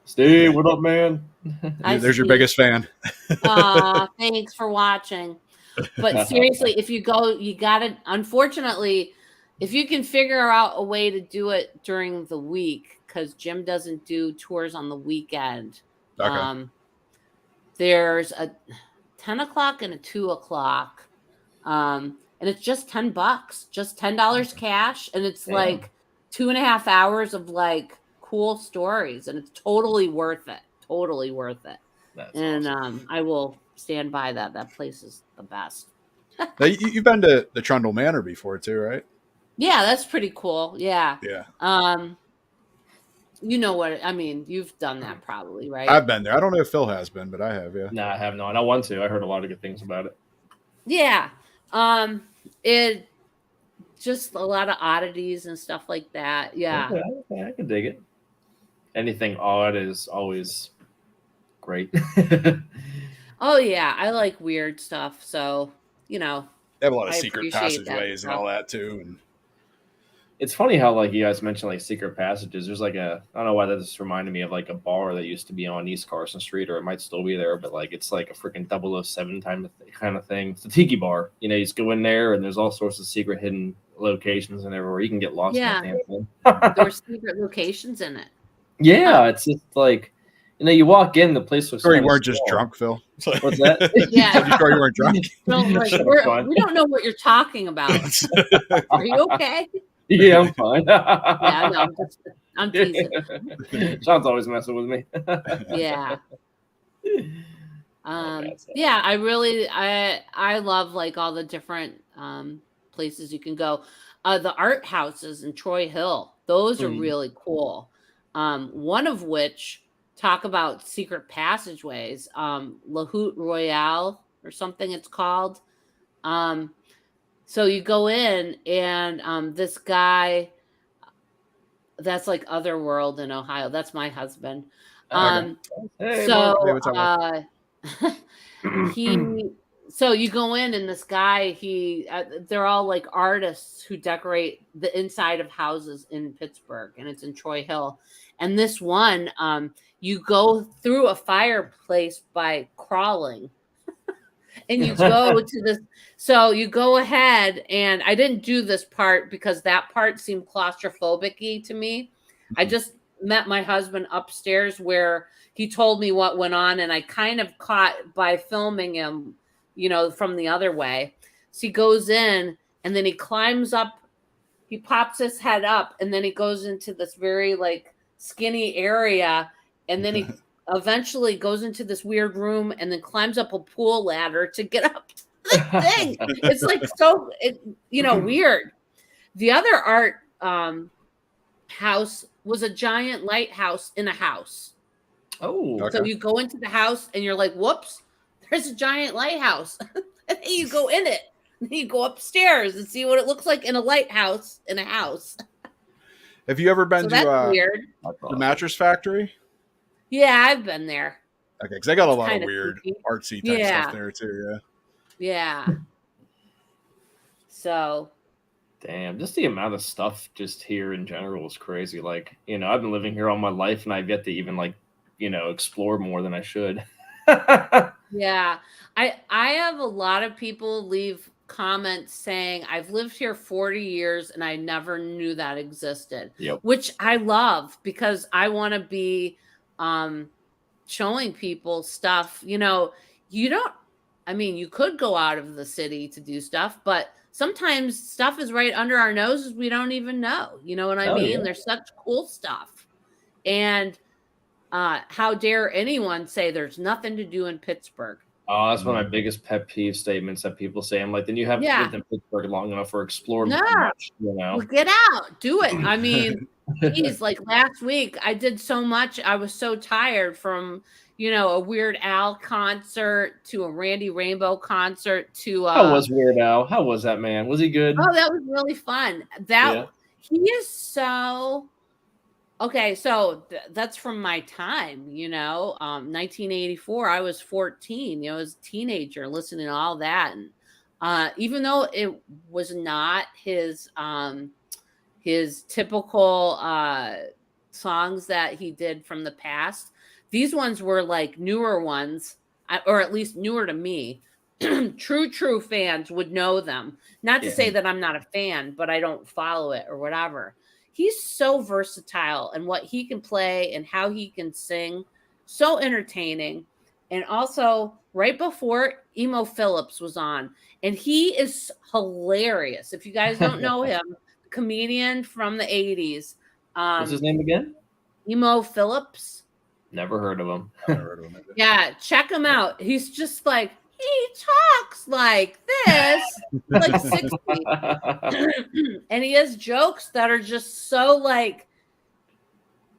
Steve, what up, man? Hi, There's your Steve. biggest fan. Aw, thanks for watching. But seriously, if you go, you got to, unfortunately, if you can figure out a way to do it during the week, because Jim doesn't do tours on the weekend. Okay. There's a 10 o'clock and a 2 o'clock. And it's just $10, just $10 cash. And it's Damn. like 2.5 hours of like cool stories. And it's totally worth it. Totally worth it. That's And awesome. I will stand by that. That place is the best. Now, you've been to the Trundle Manor before too, right? Yeah, that's pretty cool. Yeah. Yeah. You know what I mean, you've done that probably, right? I've been there. I don't know if Phil has been, but I have, yeah. No, I have not. I want to. I heard a lot of good things about it. Yeah. It just a lot of oddities and stuff like that. Yeah. Okay, I can dig it. Anything odd is always great. Oh yeah, I like weird stuff. So, you know, They have a lot of I secret appreciate that passageways and stuff. all that too. And It's funny how like you guys mentioned like secret passages. There's like I don't know why that just reminded me of like a bar that used to be on East Carson Street, or it might still be there, but like it's like a freaking 007 kind of thing. It's a tiki bar. You know, you just go in there and there's all sorts of secret hidden locations and everywhere. You can get lost Yeah. in that damn thing. There's secret locations in it. Yeah, it's just like you walk in, the place was sure you kinda weren't just small. drunk, Phil. What's that? Yeah. You sure you weren't drunk? No, like, Shut up, Brian. we don't know what you're talking about. Are you okay? Yeah, I'm fine. Yeah, no, I'm teasing. Sean's always messing with me. Yeah. That's it. Yeah, I love like all the different places you can go. The art houses in Troy Hill, those are Mhm. really cool. One of which talk about secret passageways, La Houte Royale or something it's called. So you go in and this guy that's like Otherworld in Ohio. That's my husband. Okay. Hey, So Hey, what's up, so you go in and this guy they're all like artists who decorate the inside of houses in Pittsburgh, and it's in Troy Hill. And this one you go through a fireplace by crawling. And you go to this, so you go ahead, and I didn't do this part because that part seemed claustrophobic-y to me. I just met my husband upstairs where he told me what went on, and I kind of caught by filming him, you know, from the other way. So he goes in, and then he climbs up, he pops his head up, and then he goes into this very like skinny area, and then he eventually goes into this weird room and then climbs up a pool ladder to get up to the thing. It's like so, weird. The other art house was a giant lighthouse in a house. Oh, Okay. So you go into the house and you're like, whoops, there's a giant lighthouse. And then you go in it. And then you go upstairs and see what it looks like in a lighthouse in a house. Have you ever been So that's to weird. the Mattress Factory? Yeah, I've been there. Okay, because they got a It's lot of kinda weird creepy. artsy type Yeah. stuff there too. Yeah. Yeah. So damn, just the amount of stuff just here in general is crazy. Like, I've been living here all my life and I've yet to even explore more than I should. yeah, I have a lot of people leave comments saying I've lived here 40 years and I never knew that existed. Yep. Which I love because I want to be showing people stuff. You could go out of the city to do stuff, but sometimes stuff is right under our noses we don't even know. You know what I mean? Yeah. There's such cool stuff. And how dare anyone say there's nothing to do in Pittsburgh? Oh, that's one of my biggest pet peeve statements that people say. I'm like, then you haven't lived in Pittsburgh long enough or explored much, Well, get out, do it. I mean, geez, like last week I did so much. I was so tired from, a Weird Al concert to a Randy Rainbow concert to How was Weird Al? How was that, man? Was he good? Oh, that was really fun. He is so okay. So that's from my time, 1984. I was 14. As a teenager, listening to all that, and even though it was not his typical songs that he did from the past, these ones were like newer ones, or at least newer to me. true fans would know them. Not to Yeah. say that I'm not a fan, but I don't follow it or whatever. He's so versatile and what he can play and how he can sing. So entertaining. And also, right before Emo Phillips was on, and he is hilarious. If you guys don't know him, comedian from the 80s. What's his name again? Emo Phillips. Never heard of him. I haven't heard of him either. Yeah, check him out. He's just like, he talks like this, like 60. And he has jokes that are just so like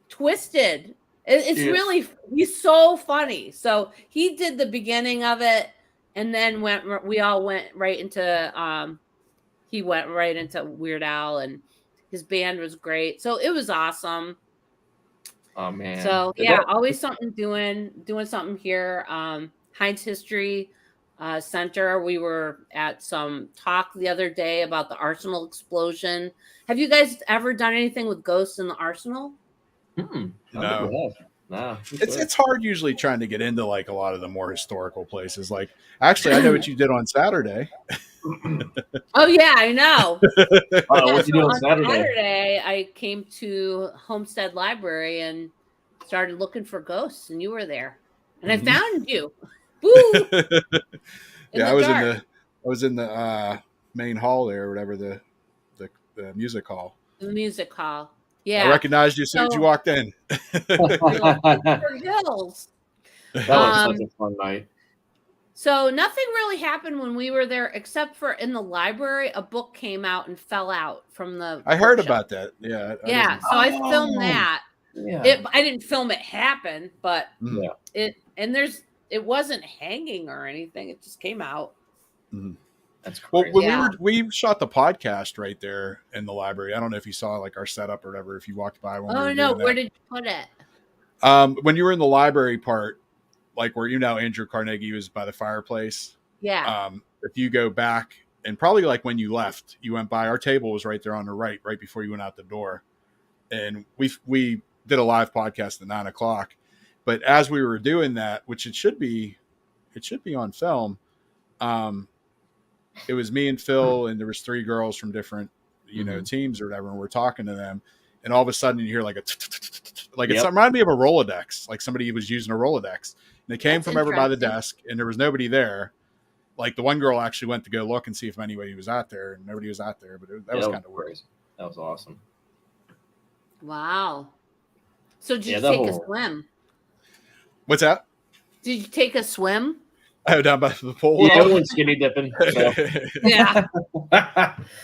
twisted. It's Yeah. really, he's so funny. So he did the beginning of it, and then we all went right into, he went right into Weird Al, and his band was great. So it was awesome. Oh man. So Is yeah, that- always something doing something here. Heinz History Center. We were at some talk the other day about the Arsenal explosion. Have you guys ever done anything with ghosts in the Arsenal? I No. never have. No. It's hard usually trying to get into like a lot of the more historical places. Like, actually, I know what you did on Saturday. Oh yeah, I know. Oh, what'd you do on Saturday? Saturday, I came to Homestead Library and started looking for ghosts, and you were there, and Mhm. I found you. Woo! Yeah, I was in the main hall there, or whatever the music hall. The music hall. I Yeah. recognized you as soon as you So- walked in. For Hills. That was Um, such a fun night. So nothing really happened when we were there, except for in the library, a book came out and fell out from the. I heard bookshelf. about that. Yeah. Yeah, so I filmed that. Yeah. I didn't film it happen, but Mhm. Yeah. it wasn't hanging or anything. It just came out. That's Well, crazy. when Yeah. we shot the podcast right there in the library. I don't know if you saw like our setup or whatever. If you walked by when we Oh were no, doing that. where did you put it? When you were in the library part, like where Andrew Carnegie was by the fireplace. Yeah. If you go back and probably like when you left, you went by, our table was right there on the right before you went out the door. And we did a live podcast at 9:00. But as we were doing that, which it should be on film. It was me and Phil, and there was 3 girls from different, teams or whatever. And we're talking to them, and all of a sudden you hear like a, like it reminded me of a Rolodex, like somebody was using a Rolodex. And it came That's from over by the interesting. desk, and there was nobody there. Like the one girl actually went to go look and see if anybody was out there, and nobody was out there. But that was kind of weird. crazy. That was awesome. Wow. So did Yeah, you that take a whole- swim? What's that? Did you take a swim? Oh, down by the pool. Yeah, I went skinny dipping. So. Yeah.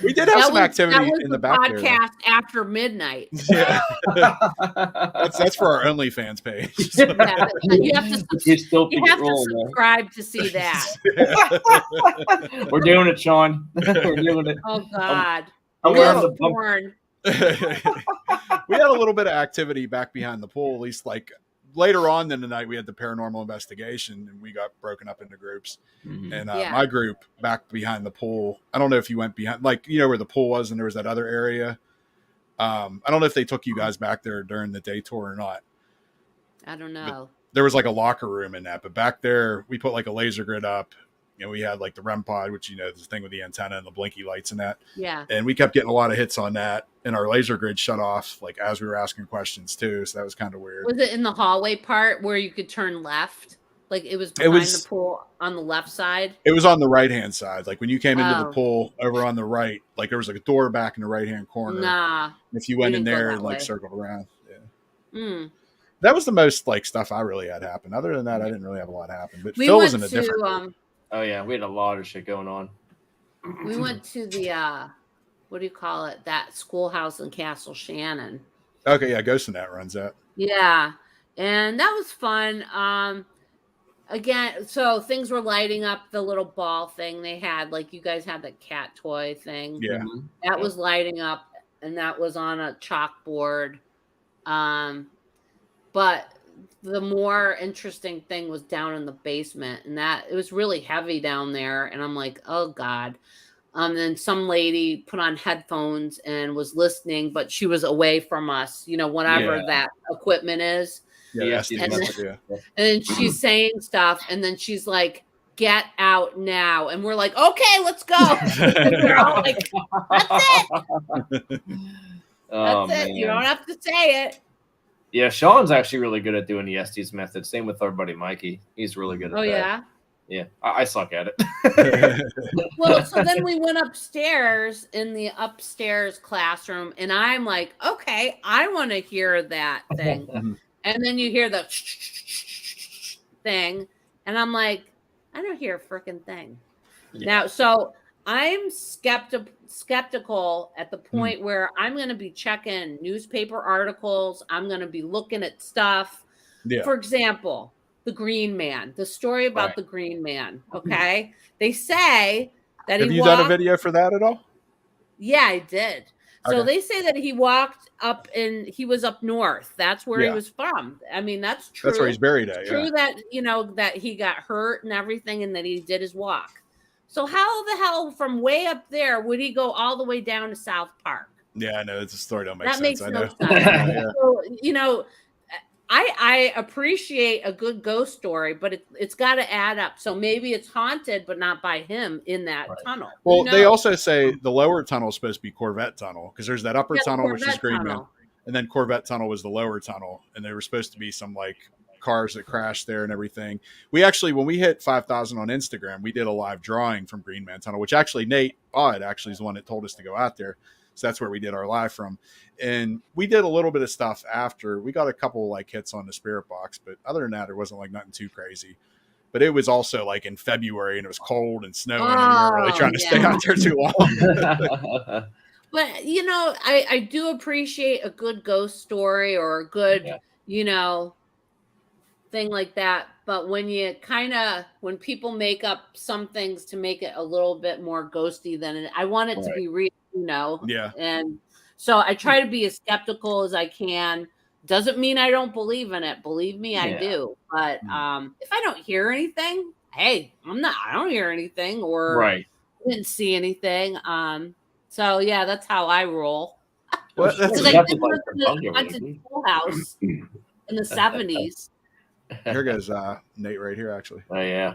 We did have some activity that was in the the back there. podcast after midnight. Yeah. That's for our OnlyFans page. Yeah, you have to, You still you keep have to rolling, man. subscribe to see that. We're doing it, Sean. We're doing it. Oh God. I'm We wearing have the bump. Porn. We had a little bit of activity back behind the pool, at least like later on in the night we had the paranormal investigation, and we got broken up into groups. Mhm. And Yeah. my group back behind the pool, I don't know if you went behind, like, where the pool was and there was that other area. I don't know if they took you guys back there during the day tour or not. I don't know. There was like a locker room in that, but back there we put like a laser grid up. We had like the REM pod, which, the thing with the antenna and the blinky lights and that. Yeah. And we kept getting a lot of hits on that, and our laser grid shut off like as we were asking questions too. So that was kind of weird. Was it in the hallway part where you could turn left? Like it was It behind was- the pool on the left side? It was on the right hand side. Like when you came into the Oh. pool over on the right, like there was like a door back in the right hand corner. Nah. If you went in didn't go there that and like way. circled around. Yeah. Mm. That was the most like stuff I really had happen. Other than that, I didn't really have a lot happen. But We Phil went was in a different group. Oh yeah, we had a lot of shit going on. We went to the what do you call it? That schoolhouse in Castle Shannon. Okay, yeah, Ghost in that runs that. Yeah. And that was fun. Again, so things were lighting up, the little ball thing they had, like you guys had the cat toy thing. Yeah. Mhm. That was lighting up, and that was on a chalkboard. But the more interesting thing was down in the basement, and that it was really heavy down there. And I'm like, oh God. Then some lady put on headphones and was listening, but she was away from us, whatever Yeah. that equipment is. Yeah, Yeah, that's the she's method, yeah. And then she's saying stuff, and then she's like get out now. And we're like, okay, let's go. And they're all like, that's it. Oh, That's it. You man. don't have to say it. Yeah, Sean's actually really good at doing the Estes method. Same with our buddy Mikey. He's really good at Oh, that. yeah. Yeah, I suck at it. Well, so then we went upstairs in the upstairs classroom, and I'm like, okay, I want to hear that thing. And then you hear the thing, and I'm like, I don't hear a freaking thing. Yeah. Now, so I'm skeptical at the point where I'm going to be checking newspaper articles. I'm going to be looking at stuff. Yeah. For example, the Green Man, the story about the Green Man. Okay. They say that Have you done a video for that at all? Yeah, I did. So Okay. they say that he walked up he was up north. That's where he was from. I mean, that's true. That's where he's buried at. It's true that, that he got hurt and everything and that he did his walk. So how the hell from way up there would he go all the way down to South Park? Yeah, I know. It's a story don't make That sense. makes I no know. sense. Yeah. So, I appreciate a good ghost story, but it's got to add up. So maybe it's haunted, but not by him in that tunnel. Well, they also say the lower tunnel is supposed to be Corvette Tunnel because there's that upper tunnel, which is Green Man, and then Corvette Tunnel was the lower tunnel, and there were supposed to be some like cars that crashed there and everything. We actually, when we hit 5,000 on Instagram, we did a live drawing from Green Man Tunnel, which actually Nate Odd actually is the one that told us to go out there. So that's where we did our live from. And we did a little bit of stuff after. We got a couple like hits on the spirit box, but other than that, there wasn't like nothing too crazy. But it was also like in February and it was cold and snowing. And we weren't really trying to stay out there too long. But, I do appreciate a good ghost story or a good, thing like that. But when when people make up some things to make it a little bit more ghosty than it, I want it to be real, Yeah. And so I try to be as skeptical as I can. Doesn't mean I don't believe in it. Believe me, I do. But if I don't hear anything, hey, I don't hear anything or didn't see anything. So yeah, that's how I roll. Well, that's I did the Full House in the 70s. Here goes Nate right here, actually. Oh, yeah.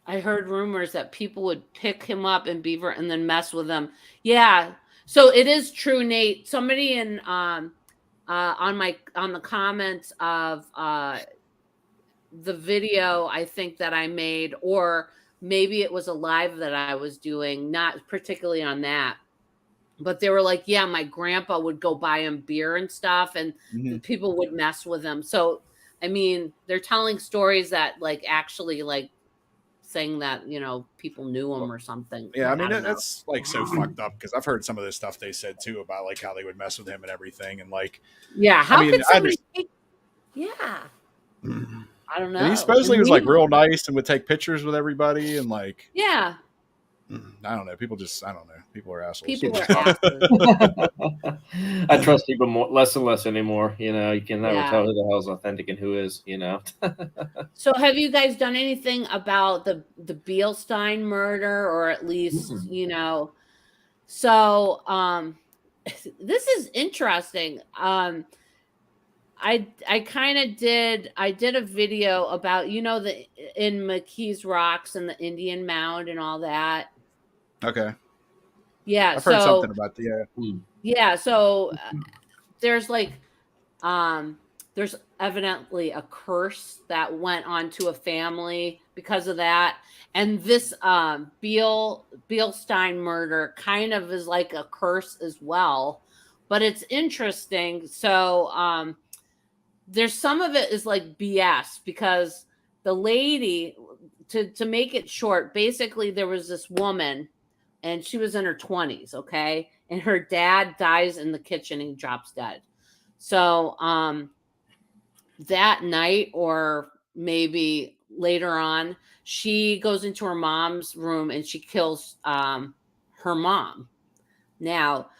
I heard rumors that people would pick him up in Beaver and then mess with him. Yeah. So it is true, Nate. Somebody in on the comments of the video I think that I made, or maybe it was a live that I was doing, not particularly on that. But they were like, yeah, my grandpa would go buy him beer and stuff, and people would mess with him. So, I mean, they're telling stories that, like, actually, like, saying that, people knew him or something. Yeah, I mean, that's, like, so fucked up, because I've heard some of this stuff they said, too, about, like, how they would mess with him and everything, and, like... Yeah, how could somebody... Yeah. I don't know. And he supposedly was, like, real nice and would take pictures with everybody, and, like... Yeah. I don't know. People just, I don't know. People are assholes. People are assholes. I trust people less and less anymore. You can never tell who the hell's authentic and who is, So have you guys done anything about the Beilstein murder, or at least, so this is interesting. I did a video about, the in McKees Rocks and the Indian Mound and all that. Okay. Yeah. I've heard something about the, Yeah. So there's like, there's evidently a curse that went onto a family because of that. And this Beilstein murder kind of is like a curse as well, but it's interesting. So, there's some of it is like BS, because the lady, to make it short, basically there was this woman and she was in her 20s. Okay. And her dad dies in the kitchen and he drops dead. So, that night, or maybe later on, she goes into her mom's room and she kills, her mom. Now,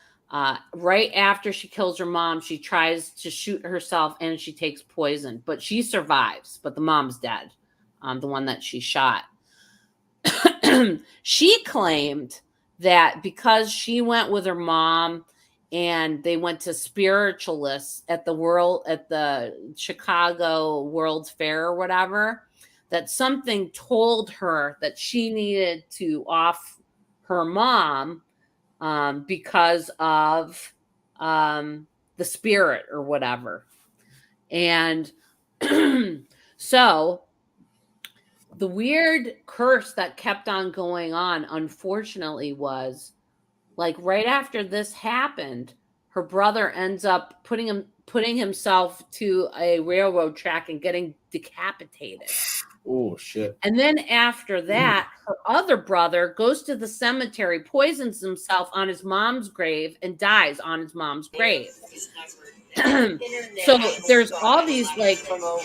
right after she kills her mom, she tries to shoot herself and she takes poison, but she survives, but the mom's dead. The one that she shot. She claimed that because she went with her mom and they went to spiritualists at the Chicago World's Fair or whatever, that something told her that she needed to off her mom because of the spirit or whatever. And so the weird curse that kept on going on, unfortunately, was like right after this happened, her brother ends up putting himself to a railroad track and getting decapitated. Oh shit. And then after that, her other brother goes to the cemetery, poisons himself on his mom's grave, and dies on his mom's grave. So there's all these like, oh,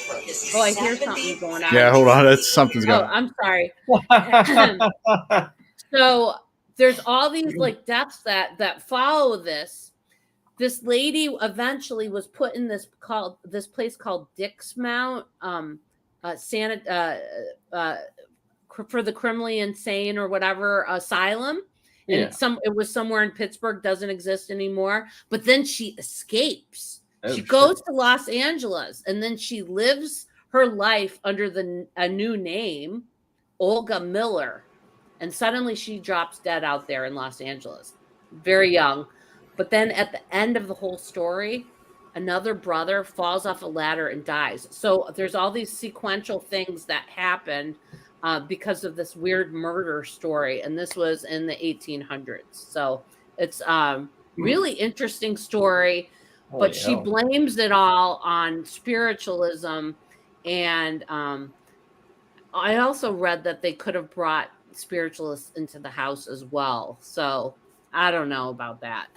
I hear something going on. Yeah, hold on. It's something's going Oh, on. I'm sorry. So there's all these like deaths that follow this. This lady eventually was put in this place called Dick's Mount, for the criminally insane or whatever asylum. And it was somewhere in Pittsburgh, doesn't exist anymore. But then she escapes. She goes to Los Angeles, and then she lives her life under a new name, Olga Miller. And suddenly she drops dead out there in Los Angeles, very young. But then at the end of the whole story, another brother falls off a ladder and dies. So there's all these sequential things that happened because of this weird murder story. And this was in the 1800s. So it's really interesting story. But she blames it all on spiritualism. And I also read that they could have brought spiritualists into the house as well. So I don't know about that.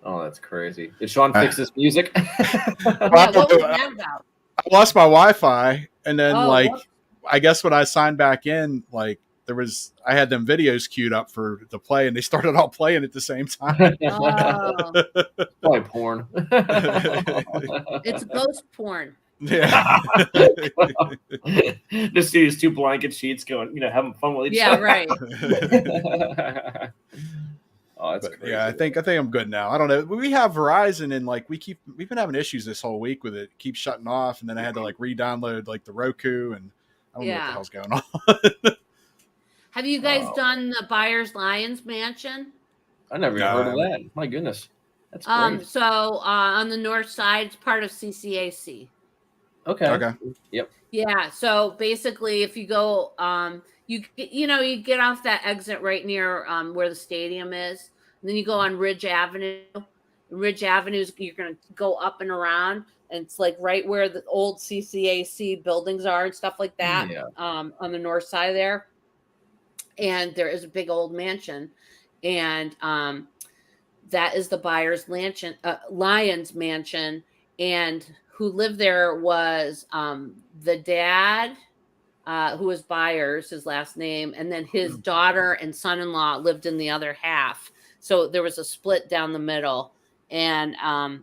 Oh, that's crazy. Did Sean fix his music? What was that about? I lost my Wi-Fi, and then I guess when I signed back in, like I had them videos queued up to play, and they started all playing at the same time. Oh. Probably porn. It's ghost porn. Yeah. Just see these two blanket sheets going, having fun with each Yeah, other. right. Oh, that's crazy. Yeah, I think I'm good now. I don't know. We have Verizon, and like we've been having issues this whole week with it. Keeps shutting off, and then I had to like re-download like the Roku, and I don't know what the hell's going on. Have you guys done the Byers Lions Mansion? I never even heard of that. My goodness, that's great. So on the north side, it's part of CCAC. Okay. Yep. Yeah. So basically, if you go, you get off that exit right near where the stadium is, and then you go on Ridge Avenue. Ridge Avenue is you're going to go up and around, and it's like right where the old CCAC buildings are and stuff like that. Yeah. On the north side there, and there is a big old mansion, and that is the Byers Lions Mansion, and who lived there was the dad, who was Byers, his last name, and then his daughter and son-in-law lived in the other half. So there was a split down the middle, and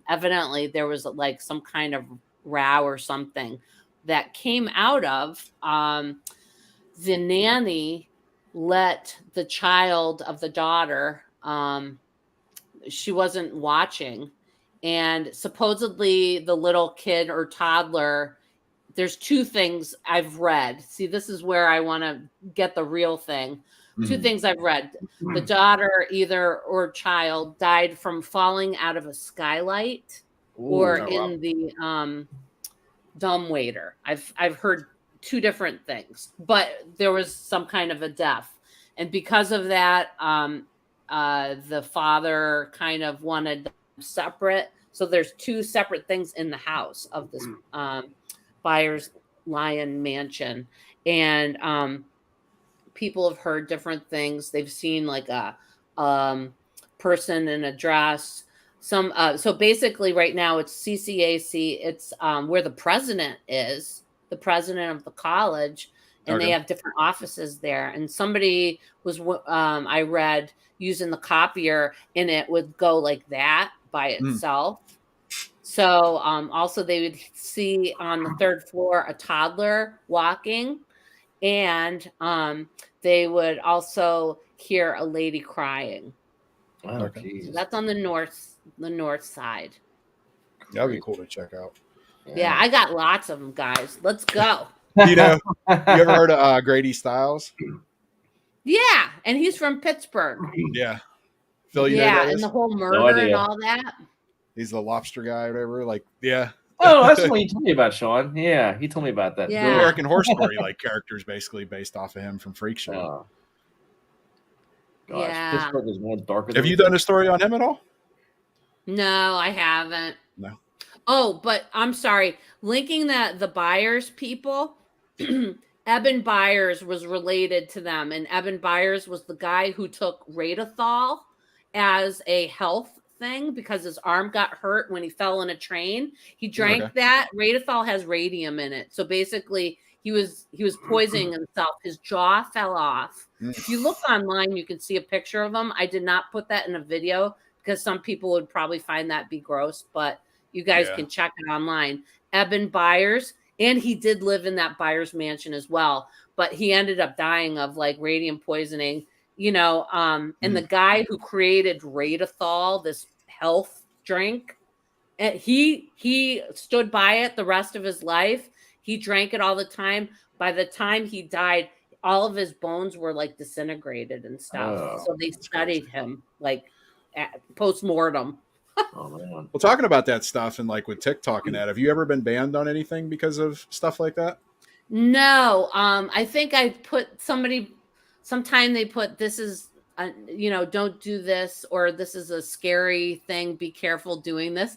evidently there was like some kind of row or something that came out of the nanny let the child of the daughter, she wasn't watching. And supposedly the little kid or toddler, there's two things I've read. See, this is where I want to get the real thing. Mm-hmm. Two things I've read. The daughter or child died from falling out of a skylight in the dumbwaiter. I've heard two different things, but there was some kind of a death. And because of that, the father kind of wanted separate. So there's two separate things in the house of this Byers Lion Mansion. And people have heard different things. They've seen like a person in a dress. So basically right now it's CCAC. It's where the president is, the president of the college. And they have different offices there. And somebody was, I read, using the copier, and it would go like that by itself. So also they would see on the third floor a toddler walking, and they would also hear a lady crying. Wow, so that's on the north side. That'd be cool to check out. Yeah, I got lots of them, guys. Let's go. You know, you ever heard of Grady Stiles? Yeah, and he's from Pittsburgh. Yeah. Phil, you know who Yeah, that and is? the whole No murder and idea. all that. He's the lobster guy or whatever. Like, yeah. Oh, that's what you told me about, Sean. Yeah, he told me about that. The Yeah. American Horror Story like characters basically based off of him from Freak Show. Oh. Gosh, Yeah. Pittsburgh is more darker than Have you done a story on him at all? No, I haven't. No. Oh, but I'm sorry. Linking the Byers people, Eben Byers was related to them, and Eben Byers was the guy who took Radithol as a health thing because his arm got hurt when he fell in a train. He drank Okay. that. Radithol has radium in it, so basically he was poisoning himself. His jaw fell off. If you look online, you can see a picture of him. I did not put that in a video because some people would probably find that be gross, but you guys Yeah. can check it online. Eben Byers, and he did live in that Byers mansion as well, but he ended up dying of like radium poisoning, and the guy who created Radithol, this health drink, and he stood by it the rest of his life. He drank it all the time. By the time he died, all of his bones were like disintegrated and stuff. Oh, So they studied him like post-mortem. Oh man. Well, talking about that stuff and like with TikTok and that, have you ever been banned on anything because of stuff like that? No, I think I put sometime they put this is, don't do this, or this is a scary thing. Be careful doing this.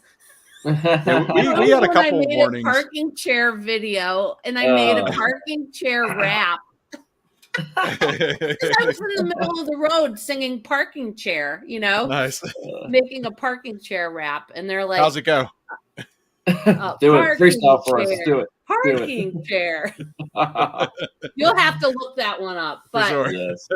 Yeah, we had a When I couple of made warnings. a parking chair video and I made a parking chair rap. I was in the middle of the road singing parking chair, Nice. making a parking chair rap. And they're like, How's it go? Do it. parking Freestyle for us. chair. Do it. Parking chair. You'll have to look that one up. For But sure. Yes.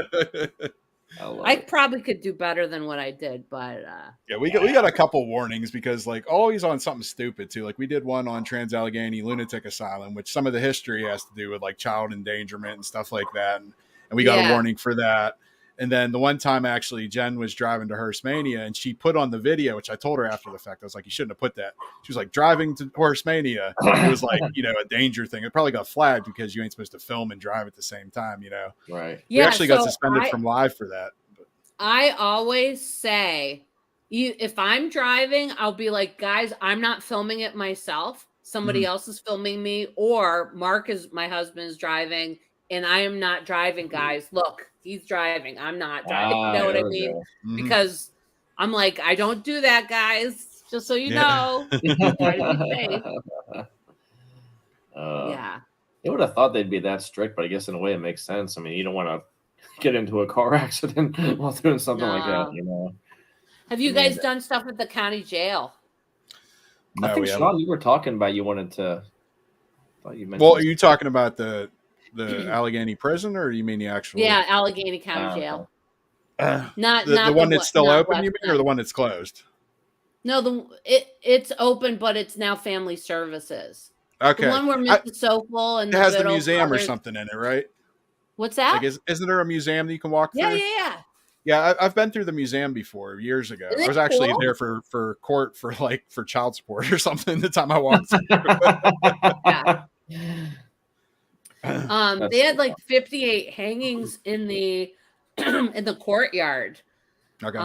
I probably could do better than what I did, but Yeah, we got a couple warnings because like always on something stupid too. Like we did one on Trans-Allegheny Lunatic Asylum, which some of the history has to do with like child endangerment and stuff like that. And we got a warning for that. And then the one time actually Jen was driving to Horsemania and she put on the video, which I told her after the fact, I was like, you shouldn't have put that. She was like, driving to Horsemania. It was like, a danger thing. It probably got flagged because you ain't supposed to film and drive at the same time, Right. We actually got suspended from live for that. I always say, if I'm driving, I'll be like, guys, I'm not filming it myself. Somebody else is filming me, or my husband is driving and I am not driving, guys. Look, he's driving. I'm not driving. You know what I mean? Mm-hmm. Because I'm like, I don't do that, guys. Just so you know. Try to be safe. Yeah. You would have thought they'd be that strict, but I guess in a way it makes sense. I mean, you don't want to get into a car accident while doing something like that, Have you guys done stuff at the county jail? No, I think, Sean, you were talking about you wanted to. Thought you mentioned. Well, are you talking about the Allegheny prison, or you mean the actual? Yeah, Allegheny County Jail. Not the one that's still open, West you mean, or the one that's closed? No, it's open, but it's now family services. Okay, The one where Mr. Sokol and it has the Biddle museum brothers- or something in it, right? What's that? Like, isn't there a museum that you can walk through? Yeah. Yeah, I've been through the museum before years ago. Isn't I was it actually cool? there for court for child support or something. The time I walked through. They had like 58 hangings in the in the courtyard. Okay.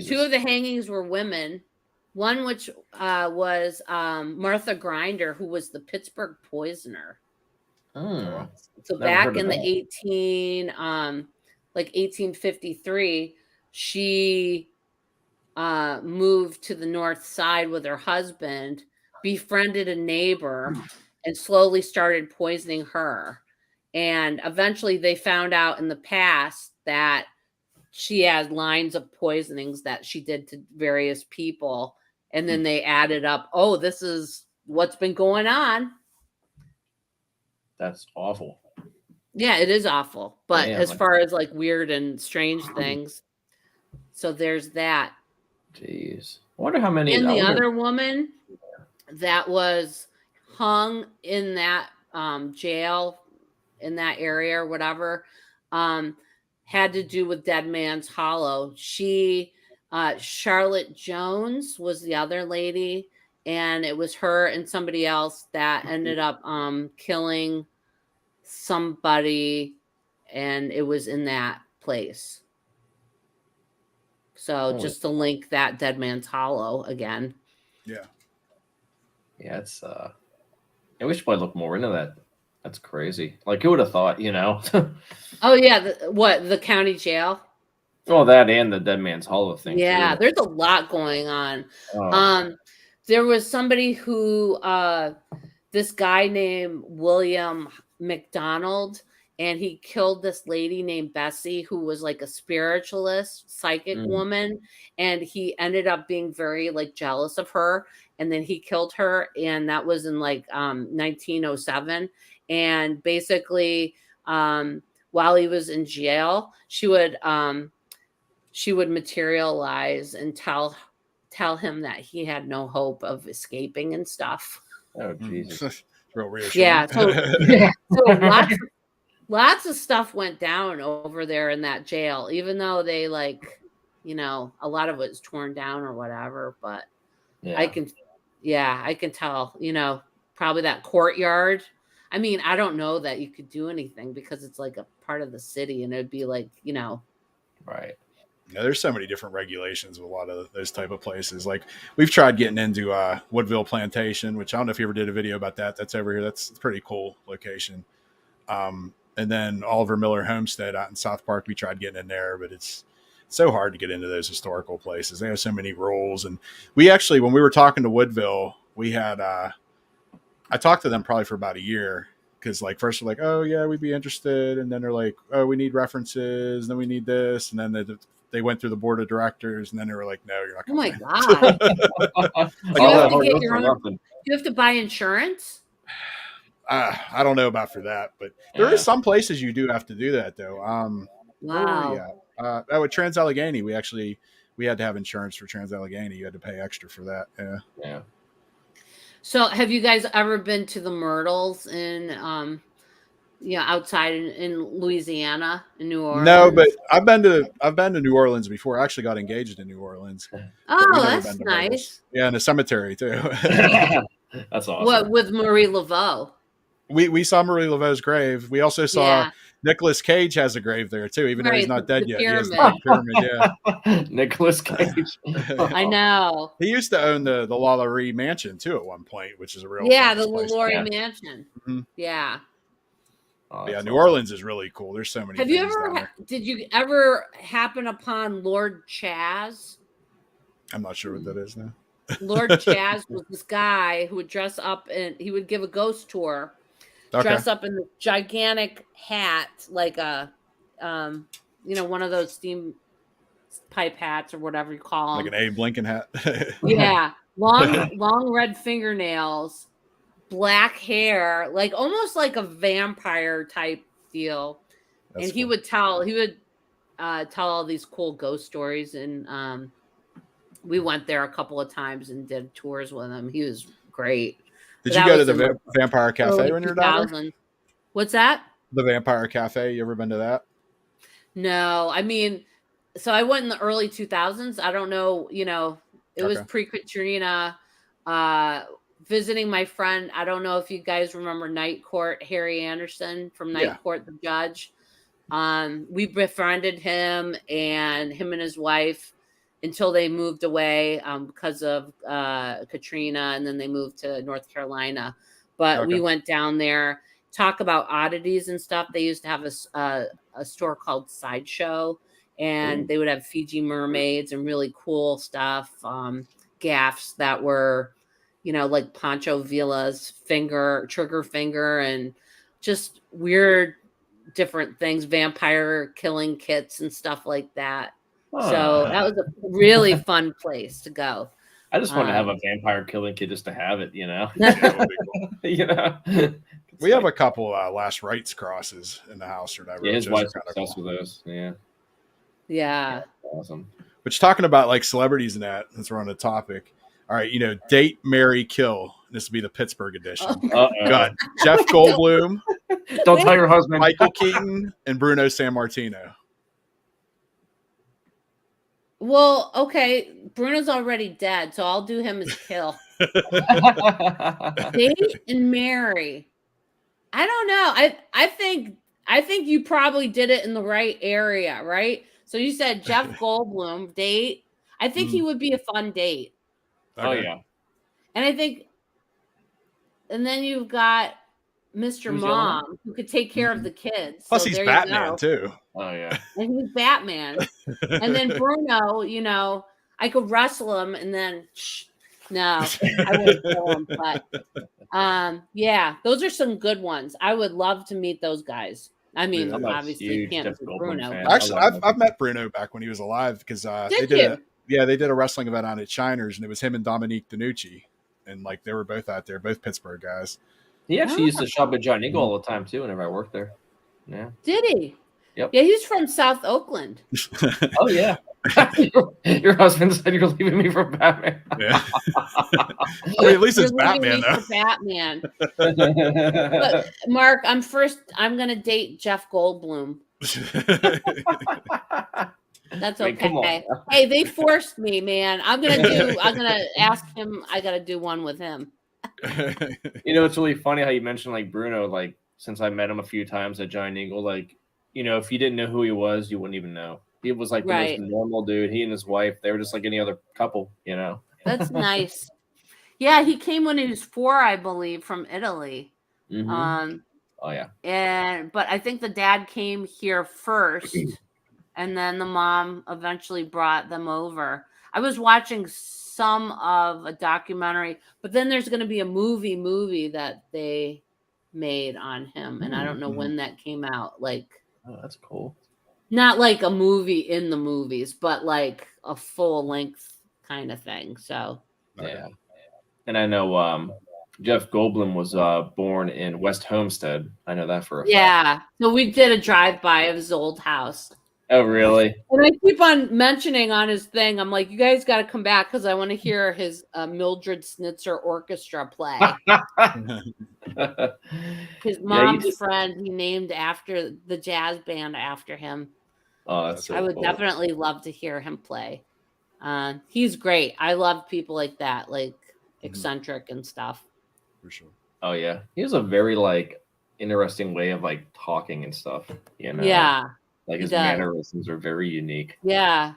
Two of the hangings were women. One which was Martha Grinder, who was the Pittsburgh poisoner. Oh. So Never back heard of in the that. 1853, she moved to the north side with her husband, befriended a neighbor, and slowly started poisoning her. And eventually they found out in the past that she had lines of poisonings that she did to various people. And then they added up, oh, this is what's been going on. That's awful. Yeah, it is awful. But Damn. as far as like weird and strange things, so there's that. Jeez. I wonder how many. And the other woman that was hung in that jail in that area or whatever had to do with Dead Man's Hollow. She, Charlotte Jones was the other lady, and it was her and somebody else that ended up killing somebody, and it was in that place. So just to link that Dead Man's Hollow again. Yeah. Yeah, it's I wish I'd look more into that. That's crazy. Like, who would have thought, you know? Oh yeah, the county jail? Well, that and the Dead Man's Hollow thing. Yeah, too. there's a lot going on. Oh. There was somebody who this guy named William McDonald, and he killed this lady named Bessie who was like a spiritualist, psychic woman, and he ended up being very like jealous of her, and then he killed her, and that was in like 1907. And basically while he was in jail, she would materialize and tell him that he had no hope of escaping and stuff. Oh, Jesus. Real reassuring. Yeah. So, so lots of stuff went down over there in that jail, even though they like, you know, a lot of it's torn down or whatever. But Yeah. I can tell, you know, probably that courtyard. I mean, I don't know that you could do anything because it's like a part of the city, and it'd be like, you know. Right. Yeah, there's so many different regulations with a lot of those type of places. Like we've tried getting into Woodville Plantation, which I don't know if you ever did a video about that. That's over here. That's a pretty cool location. And then Oliver Miller Homestead out in South Park, we tried getting in there, but it's so hard to get into those historical places. They have so many rules. And we actually, when we were talking to Woodville, we had I talked to them probably for about a year. Because like first they're like, oh yeah, we'd be interested, and then they're like, oh, we need references, and then we need this, and then they went through the board of directors, and then they were like, no, you're not Oh my coming. God! You have to get your own. You have to buy insurance. I don't know about for that, but there is some places you do have to do that though. Wow. With Trans Allegheny, we had to have insurance for Trans Allegheny. You had to pay extra for that. Yeah. So have you guys ever been to the Myrtles in outside in Louisiana, in New Orleans? No, but I've been to New Orleans before. I actually got engaged in New Orleans. Oh, that's nice. Myrtles. Yeah, in a cemetery too. That's awesome. What, with Marie Laveau? We saw Marie Laveau's grave. We also saw Nicolas Cage has a grave there too, even though he's not dead yet. He has the pyramid, Nicolas Cage. I know. He used to own the LaLaurie Mansion too at one point, which is a real the LaLaurie Mansion. Mm-hmm. Yeah. Oh, yeah, New Orleans is really cool. There's so many. Did you ever happen upon Lord Chaz? I'm not sure what that is now. Lord Chaz was this guy who would dress up and he would give a ghost tour. Dress up in the gigantic hat, like a, one of those steam pipe hats or whatever you call them. Like an Abe Lincoln hat. Yeah. Long red fingernails, black hair, like almost like a vampire type deal. That's cool. He would tell all these cool ghost stories. And we went there a couple of times and did tours with him. He was great. Did you go to the Vampire Cafe when you were down there? What's that? The Vampire Cafe. You ever been to that? No. I mean, so I went in the early 2000s. I don't know, it was pre-Katrina. Visiting my friend. I don't know if you guys remember Night Court, Harry Anderson from Night Court, the judge. We befriended him and his wife until they moved away because of Katrina, and then they moved to North Carolina. But we went down there, talk about oddities and stuff. They used to have a store called Sideshow, and they would have Fiji mermaids and really cool stuff, gaffs that were, like Pancho Villa's trigger finger, and just weird different things, vampire killing kits and stuff like that. So that was a really fun place to go. I just want to have a vampire killing kit just to have it, We have a couple Last Rites crosses in the house or whatever. Yeah, his wife's obsessed with those. Yeah. Awesome. Which, talking about like celebrities and that, since we're on the topic. All right, date, marry, kill. This would be the Pittsburgh edition. Got Jeff Goldblum. Don't tell your husband. Michael Keaton and Bruno Sammartino. Well, okay, Bruno's already dead, so I'll do him as kill. Date and marry. I don't know. I think you probably did it in the right area, right? So you said Jeff Goldblum date. I think he would be a fun date. Oh Okay. yeah. And I think, and then you've got Mr. Who's the other one? Mom who could take care of the kids. Plus, So he's there Batman you go. too. Oh yeah. And he's Batman. And then Bruno, you know, I could wrestle him and then no, I wouldn't kill him. But yeah, those are some good ones. I would love to meet those guys. I mean, Yeah. I'm a obviously you huge can't Jeff do Goldblum Bruno. fan. but- Actually, I love I've met Bruno back when he was alive because Did they you? they did a wrestling event on at Shiners, and it was him and Dominique Danucci, and like they were both out there, both Pittsburgh guys. He actually used to shop at John Eagle all the time too. Whenever I worked there. Yeah. Did he? Yep. Yeah, he's from South Oakland. Oh yeah. Your husband said you're leaving me for Batman. Yeah. I mean, at least it's You're leaving Batman me though. for Batman. But Mark, I'm gonna date Jeff Goldblum. That's I mean, come okay. on. Hey, they forced me, man. I'm gonna ask him. I gotta do one with him. You know, it's really funny how you mentioned like Bruno. Like since I met him a few times at Giant Eagle, like if you didn't know who he was, you wouldn't even know. He was like the Right. most normal dude. He and his wife, they were just like any other couple. That's nice. Yeah, he came when he was 4, I believe, from Italy. Mhm. Oh yeah. But I think the dad came here first, and then the mom eventually brought them over. I was watching some of a documentary, but then there's going to be a movie that they made on him, and I don't know when that came out. Like, Oh, that's cool. not like a movie in the movies, but like a full length kind of thing. So Yeah. And I know Jeff Goldblum was born in West Homestead. I know that for a fact. yeah, so we did a drive-by of his old house. Oh, really? And I keep on mentioning on his thing, I'm like, you guys got to come back because I want to hear his Mildred Snitzer orchestra play. His mom's friend, he named after the jazz band after him. Oh, that's so I would cool. definitely love to hear him play. He's great. I love people like that, like eccentric and stuff. For sure. Oh yeah, he has a very like interesting way of like talking and stuff. Yeah, like he his does. mannerisms are very unique. Yeah.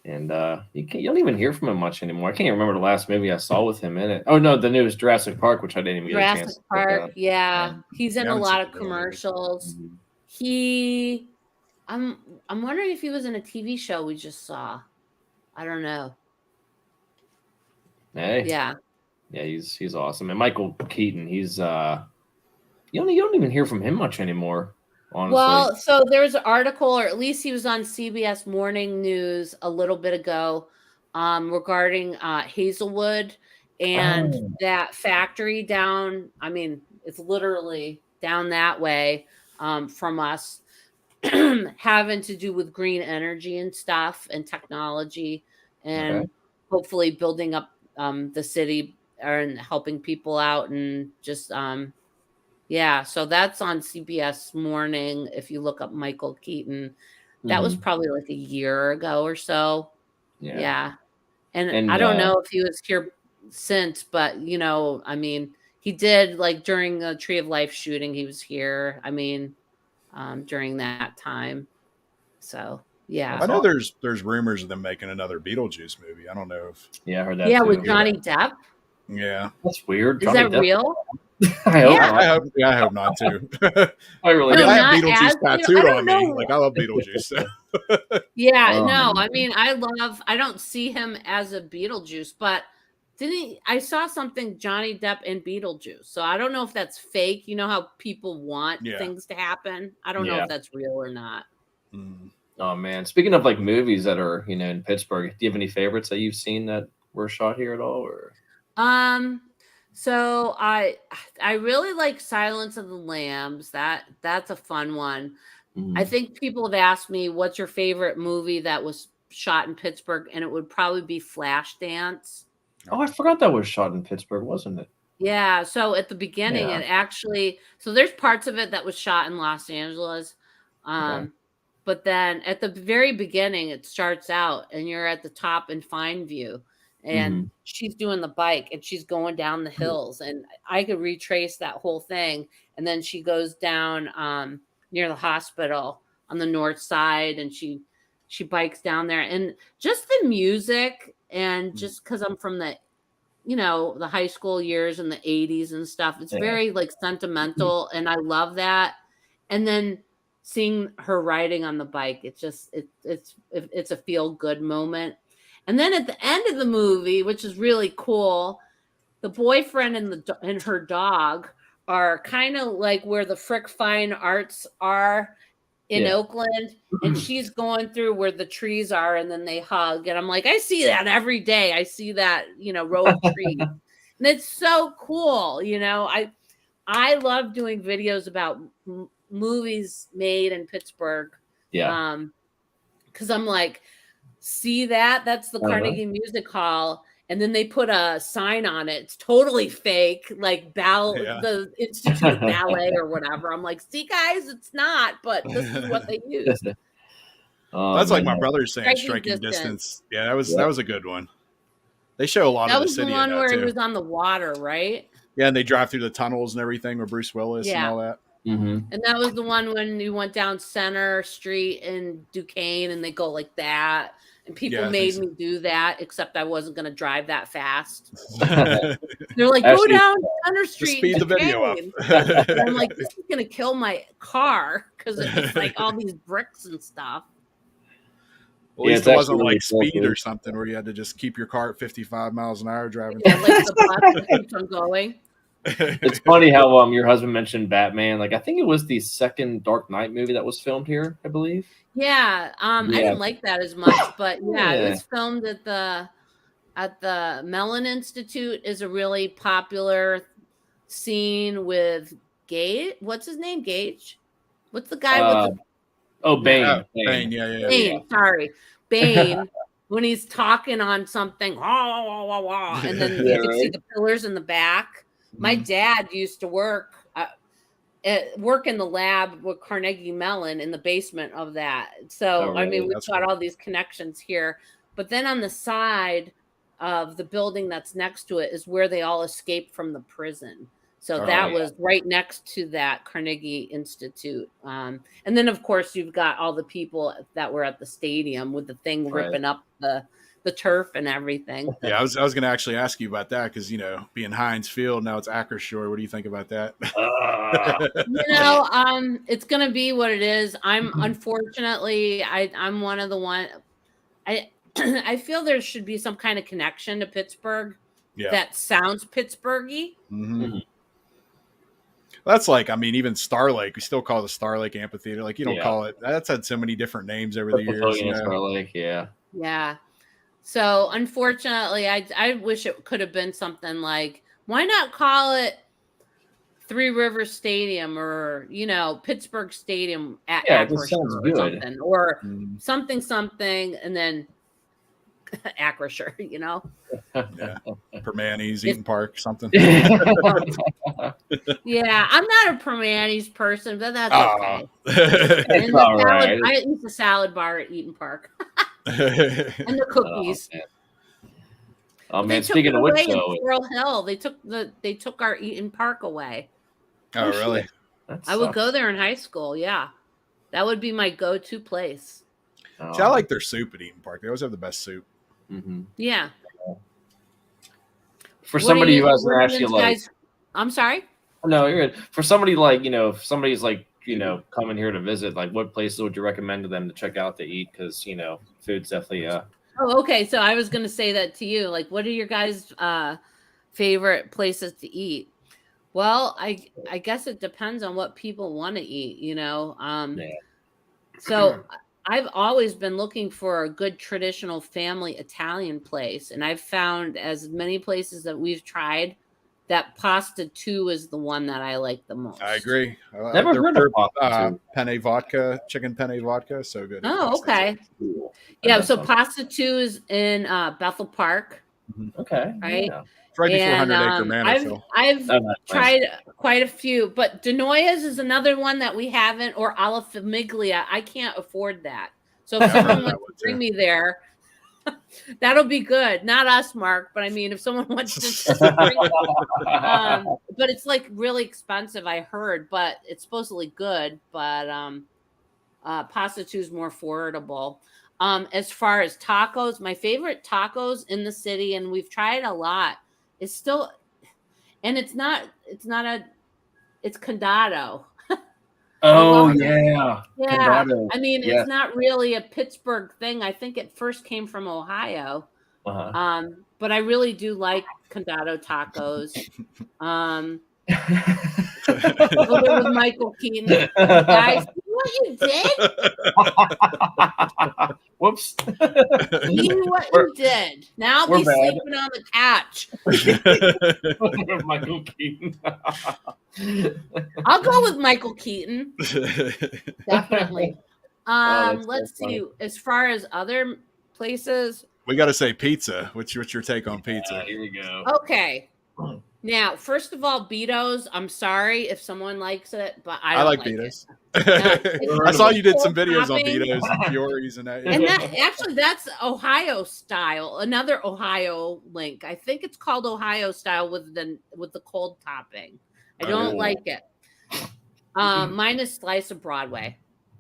And you don't even hear from him much anymore. I can't even remember the last movie I saw with him in it. Oh no, the newest Jurassic Park, which I didn't even get a chance Jurassic to check Park. out. Yeah, he's in I a haven't lot seen of it really. commercials. Mhm. I'm wondering if he was in a TV show we just saw. I don't know. Hey, Yeah. yeah, he's awesome. And Michael Keaton, he's you don't even hear from him much anymore. Honestly. Well, so there's an article, or at least he was on CBS Morning News a little bit ago, regarding Hazelwood and that factory down. I mean, it's literally down that way from us, having to do with green energy and stuff and technology, and Okay. hopefully building up the city and helping people out and just yeah, so that's on CBS Morning. If you look up Michael Keaton, that was probably like a year ago or so. Yeah. And I don't know if he was here since, but I mean, he did like during the Tree of Life shooting, he was here. I mean, during that time. So yeah. I know there's rumors of them making another Beetlejuice movie. I don't know if Yeah, I heard that. Yeah, too. with Johnny Depp. yeah. That's weird. Is Johnny that Depp- real? I hope Yeah. not. I hope not too. I really I mean, No, I not have Beetlejuice as- I tattooed don't on me. know. Like I love Beetlejuice. So. Yeah, Oh, no, man. I mean, I don't see him as a Beetlejuice, but I saw something Johnny Depp and Beetlejuice. So I don't know if that's fake. You know how people want Yeah. things to happen? I don't know Yeah. if that's real or not. Mm. Oh man. Speaking of like movies that are, in Pittsburgh, do you have any favorites that you've seen that were shot here at all? Or So I really like Silence of the Lambs. That's a fun one. I think people have asked me what's your favorite movie that was shot in Pittsburgh, and it would probably be Flashdance. Oh, I forgot that was shot in Pittsburgh, wasn't it? Yeah, so at the beginning, Yeah. it actually, so there's parts of it that was shot in Los Angeles. Okay. But then at the very beginning, it starts out and you're at the top in Fine View. and she's doing the bike and she's going down the hills, and I could retrace that whole thing. And then she goes down near the hospital on the north side, and she bikes down there, and just the music, and just because I'm from the the high school years in the 80s and stuff, it's very like sentimental, and I love that. And then seeing her riding on the bike, it's just it's a feel good moment. And then at the end of the movie, which is really cool, the boyfriend and her dog are kind of like where the Frick Fine Arts are in Oakland, and she's going through where the trees are, and then they hug, and I'm like, I see that every day. I see that row of trees, and it's so cool. I love doing videos about movies made in Pittsburgh. Because I'm like, see that's the Carnegie Music Hall, and then they put a sign on it. It's totally fake, like the Institute of Ballet or whatever. I'm like, see, guys, it's not, but this is what they use. That's like my brother's saying, striking distance. Yeah, that was a good one. They show a lot of the city. That was the one where too. It was on the water, right? Yeah, and they drive through the tunnels and everything with Bruce Willis and all that. And that was the one when you went down Center Street in Duquesne, and they go like that. And people made me do that, except I wasn't going to drive that fast. They're like, go down Center Street. Speed the video up. I'm like, this is going to kill my car because it's like all these bricks and stuff. Well, at least it wasn't like speed or something where you had to just keep your car at 55 miles an hour driving. Yeah, like the bus keeps on going. It's funny how your husband mentioned Batman. Like, I think it was the second Dark Knight movie that was filmed here, I believe. Yeah, I didn't like that as much, but it was filmed at the Mellon Institute. Is a really popular scene with Gage. What's his name? Gage. What's the guy with the Bane. Bane. Bane. Sorry, Bane. When he's talking on something, and then you can see the pillars in the back. My dad used to work in the lab with Carnegie Mellon in the basement of that. So, I mean, we've got all these connections here. But then on the side of the building that's next to it is where they all escaped from the prison. So that was right next to that Carnegie Institute. And then, of course, you've got all the people that were at the stadium with the thing ripping up the turf and everything. Yeah, I was going to actually ask you about that because, being Heinz Field, now it's Acrisure. What do you think about that? It's going to be what it is. Unfortunately, I'm one of the one. I feel there should be some kind of connection to Pittsburgh that sounds Pittsburghy. That's like, even Star Lake, we still call it the Star Lake Amphitheater. Like, you don't call it. That's had so many different names over the years. Star Lake, yeah. So unfortunately, I wish it could have been something like, why not call it Three Rivers Stadium or Pittsburgh Stadium at Acrisure or something, or something, and then Acrisure, Permanis, Eaton Park, something. Yeah, I'm not a Permanis person, but that's okay. I eat the salad bar at Eaton Park. And the cookies. Oh man! Speaking of which, Squirrel Hill, they took our Eaton Park away. Oh really? I would go there in high school. Yeah, that would be my go-to place. See, I like their soup at Eaton Park. They always have the best soup. Yeah. For somebody who hasn't actually I'm sorry. No, you're good. For somebody if somebody's coming here to visit, like, what places would you recommend to them to check out to eat? Because food's definitely Oh, okay. So I was going to say that to you. Like, what are your guys' favorite places to eat? Well, I guess it depends on what people want to eat. So I've always been looking for a good traditional family Italian place, and I've found as many places that we've tried that Pasta 2 is the one that I like the most. I agree. Never heard of Pasta 2. Penne vodka, chicken penne vodka, so good. Oh, okay. Yeah, so Pasta 2 is in Bethel Park. Okay. Right? Yeah. It's right before 100 Acre Manor. I've tried quite a few, but Denoya's is another one that we haven't, or Alla Famiglia. I can't afford that. So if someone wants to bring me there, That'll be good. Not us, Mark, but I mean, if someone wants to drink, but it's like really expensive, I heard, but it's supposedly good. But pasta 2 is more affordable. As far as tacos, my favorite tacos in the city, and we've tried a lot, is still, and it's condado. Oh Like, yeah. yeah. Condado. I mean, Yes. it's not really a Pittsburgh thing. I think it first came from Ohio. Uh-huh. But I really do like condado tacos. Over with Michael Keaton. Guys, see what you did? Whoops. See what you did. Now I'll We're be bad. sleeping on the couch. Michael Keaton. I'll go with Michael Keaton. Definitely. that's so Let's funny. see. As far as other places, We got to say pizza. What's your take on pizza? Here we go. okay. Now, first of all, Betos. I'm sorry if someone likes it, but I I don't like like Betos. it. I saw you did some Cold videos on topping. Betos and Fioris and that. And that actually, that's Ohio style. Another Ohio link. I think it's called Ohio style with the cold topping. I don't Oh. like it. Mine is slice of Broadway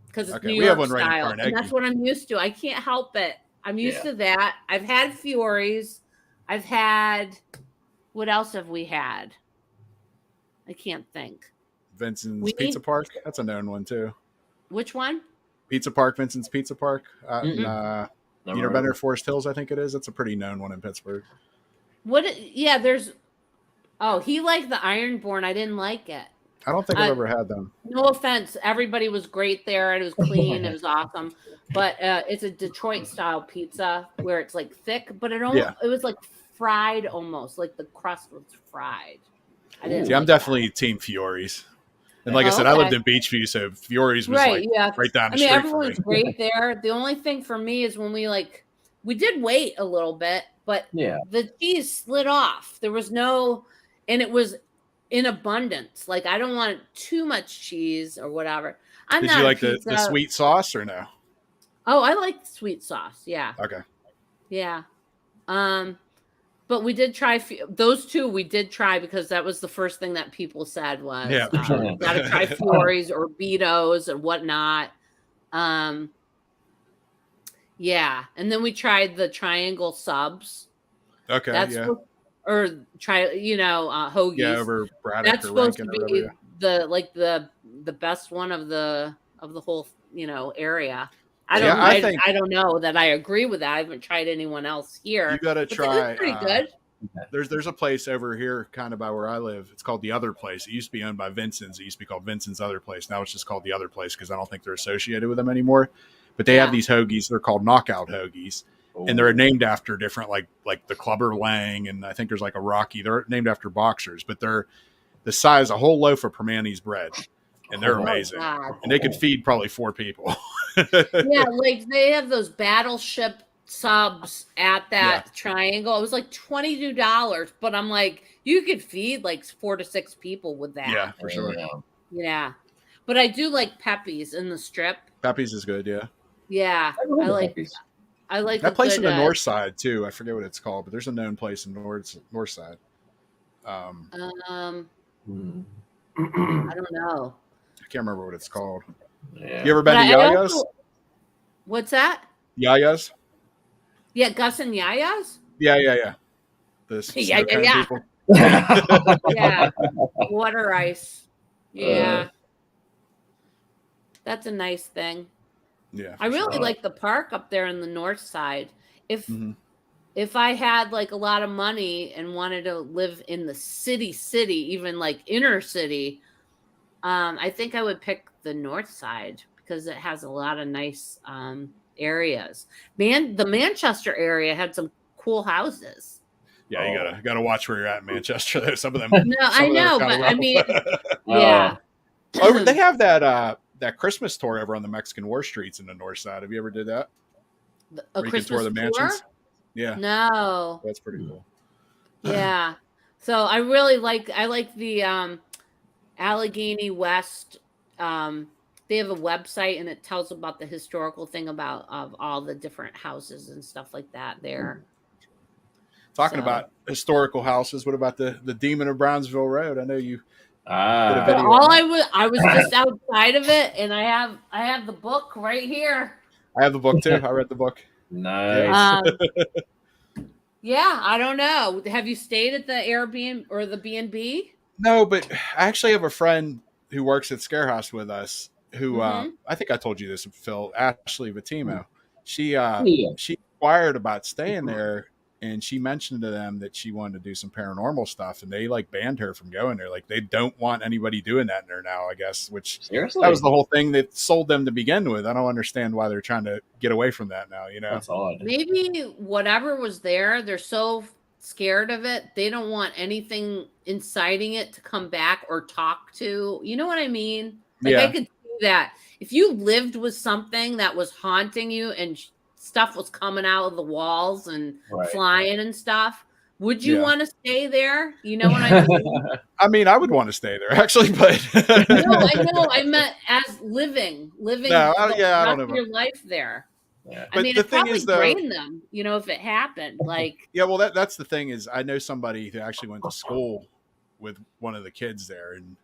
because it's Okay, New we have York one right in style, Carnegie. and that's what I'm used to. I can't help it. I'm used Yeah. to that. I've had Fioris. I've had. What else have we had? I can't think. Vincent's We Pizza need- Park. That's a known one too. Which one? Pizza Park, Vincent's Pizza Park. Mm-mm. You Never never heard been there, of Forest Hills, I think it is. That's a pretty known one in Pittsburgh. Yeah, there's. Oh, he liked the Ironborn. I didn't like it. I don't think I've ever had them. No offense, everybody was great there. And it was clean. It was awesome, but it's a Detroit style pizza where it's like thick, but it was like fried almost, like the crust was fried. I didn't. See, I'm like definitely Team Fioris. And like I said, I Okay. lived in Beachview, so Fioris was right, yeah. right down the I mean, street from me. everyone's great there. The only thing for me is when we did wait a little bit, but Yeah. the cheese slid off. There was no, and it was in abundance. Like I don't want too much cheese or whatever. I'm Did not you a like the pizza- sweet sauce or no? Oh, I like sweet sauce. Yeah. Okay. Yeah. But we did try those two. We did try because that was the first thing that people said was, Yeah, for sure. gotta try Fioris or Betos and whatnot. Yeah. And then we tried the triangle subs. Okay. That's yeah. or try, hoagies. Yeah, over Braddock That's or supposed Rankin to or be whatever. the best one of the whole area. Yeah, I don't know that I agree with that. I haven't tried anyone else here. You got to But try. it's pretty good. There's a place over here, kind of by where I live. It's called The Other Place. It used to be owned by Vincent's. It used to be called Vincent's Other Place. Now it's just called The Other Place because I don't think they're associated with them anymore. But they have these hoagies. They're called knockout hoagies, and they're named after different like the Clubber Lang, and I think there's like a Rocky. They're named after boxers, but they're the size a whole loaf of Permanis bread, and they're amazing. God. And they could feed probably 4 people. Yeah, like they have those battleship subs at that triangle. It was like $22, but I'm like, you could feed like 4 to 6 people with that. Yeah, for sure. Yeah. But I do like Pepe's in the strip. Pepe's is good, yeah. Yeah. I like That place in the good, north side too. I forget what it's called, but there's a known place in north side. I don't know. I can't remember what it's called. Yeah. You ever been But to I Yaya's? also- What's that? Yaya's? Yeah, Gus and Yaya's? Yeah. The Yeah, snow cone yeah. people. Yeah. Water ice. Yeah. That's a nice thing. Yeah. I for really sure. like the park up there in the north side. Mhm. If I had like a lot of money and wanted to live in the city, even like inner city, I think I would pick the north side because it has a lot of nice areas. The Manchester area had some cool houses. Yeah, you gotta watch where you're at in Manchester. Though. Some of them. No, I some of them are know, kinda but I rough. mean, yeah. They have that Christmas tour over on the Mexican War Streets in the north side. Have you ever did that? A Where you can Christmas tour the tour? mansions? Yeah, No. that's pretty cool. Yeah. So I really like the Allegheny West they have a website and it tells about the historical thing about of all the different houses and stuff like that there. Talking So about historical houses, what about the Demon of Brownsville Road? I know you did a Ah, video. all I was just outside of it, and I have the book right here. I have the book too. I read the book. nice. Um, yeah, I don't know. Have you stayed at the Airbnb or the B&B? No, but I actually have a friend who works at Scarehouse with us who Mhm. I think I told you this, Phil, Ashley Vitimo. She Yeah. she inquired about staying there, and she mentioned to them that she wanted to do some paranormal stuff, and they like banned her from going there. Like they don't want anybody doing that in there now, I guess, which Seriously? that was the whole thing that sold them to begin with. I don't understand why they're trying to get away from that now, you know. That's odd. Maybe whatever was there, they're so scared of it, they don't want anything inciting it to come back or talk to. You know what I mean? Like I Yeah. could see that if you lived with something that was haunting you and stuff was coming out of the walls and Right. flying and stuff, would you Yeah. want to stay there? You know what I mean? I mean, I would want to stay there actually, but No, I know. I meant as living No, the yeah, I rest don't know of about. your life there. Yeah. I But mean, the it thing probably is, though, drained them, you know, if it happened. Like, yeah, well, that's the thing is, I know somebody who actually went to school with one of the kids there, and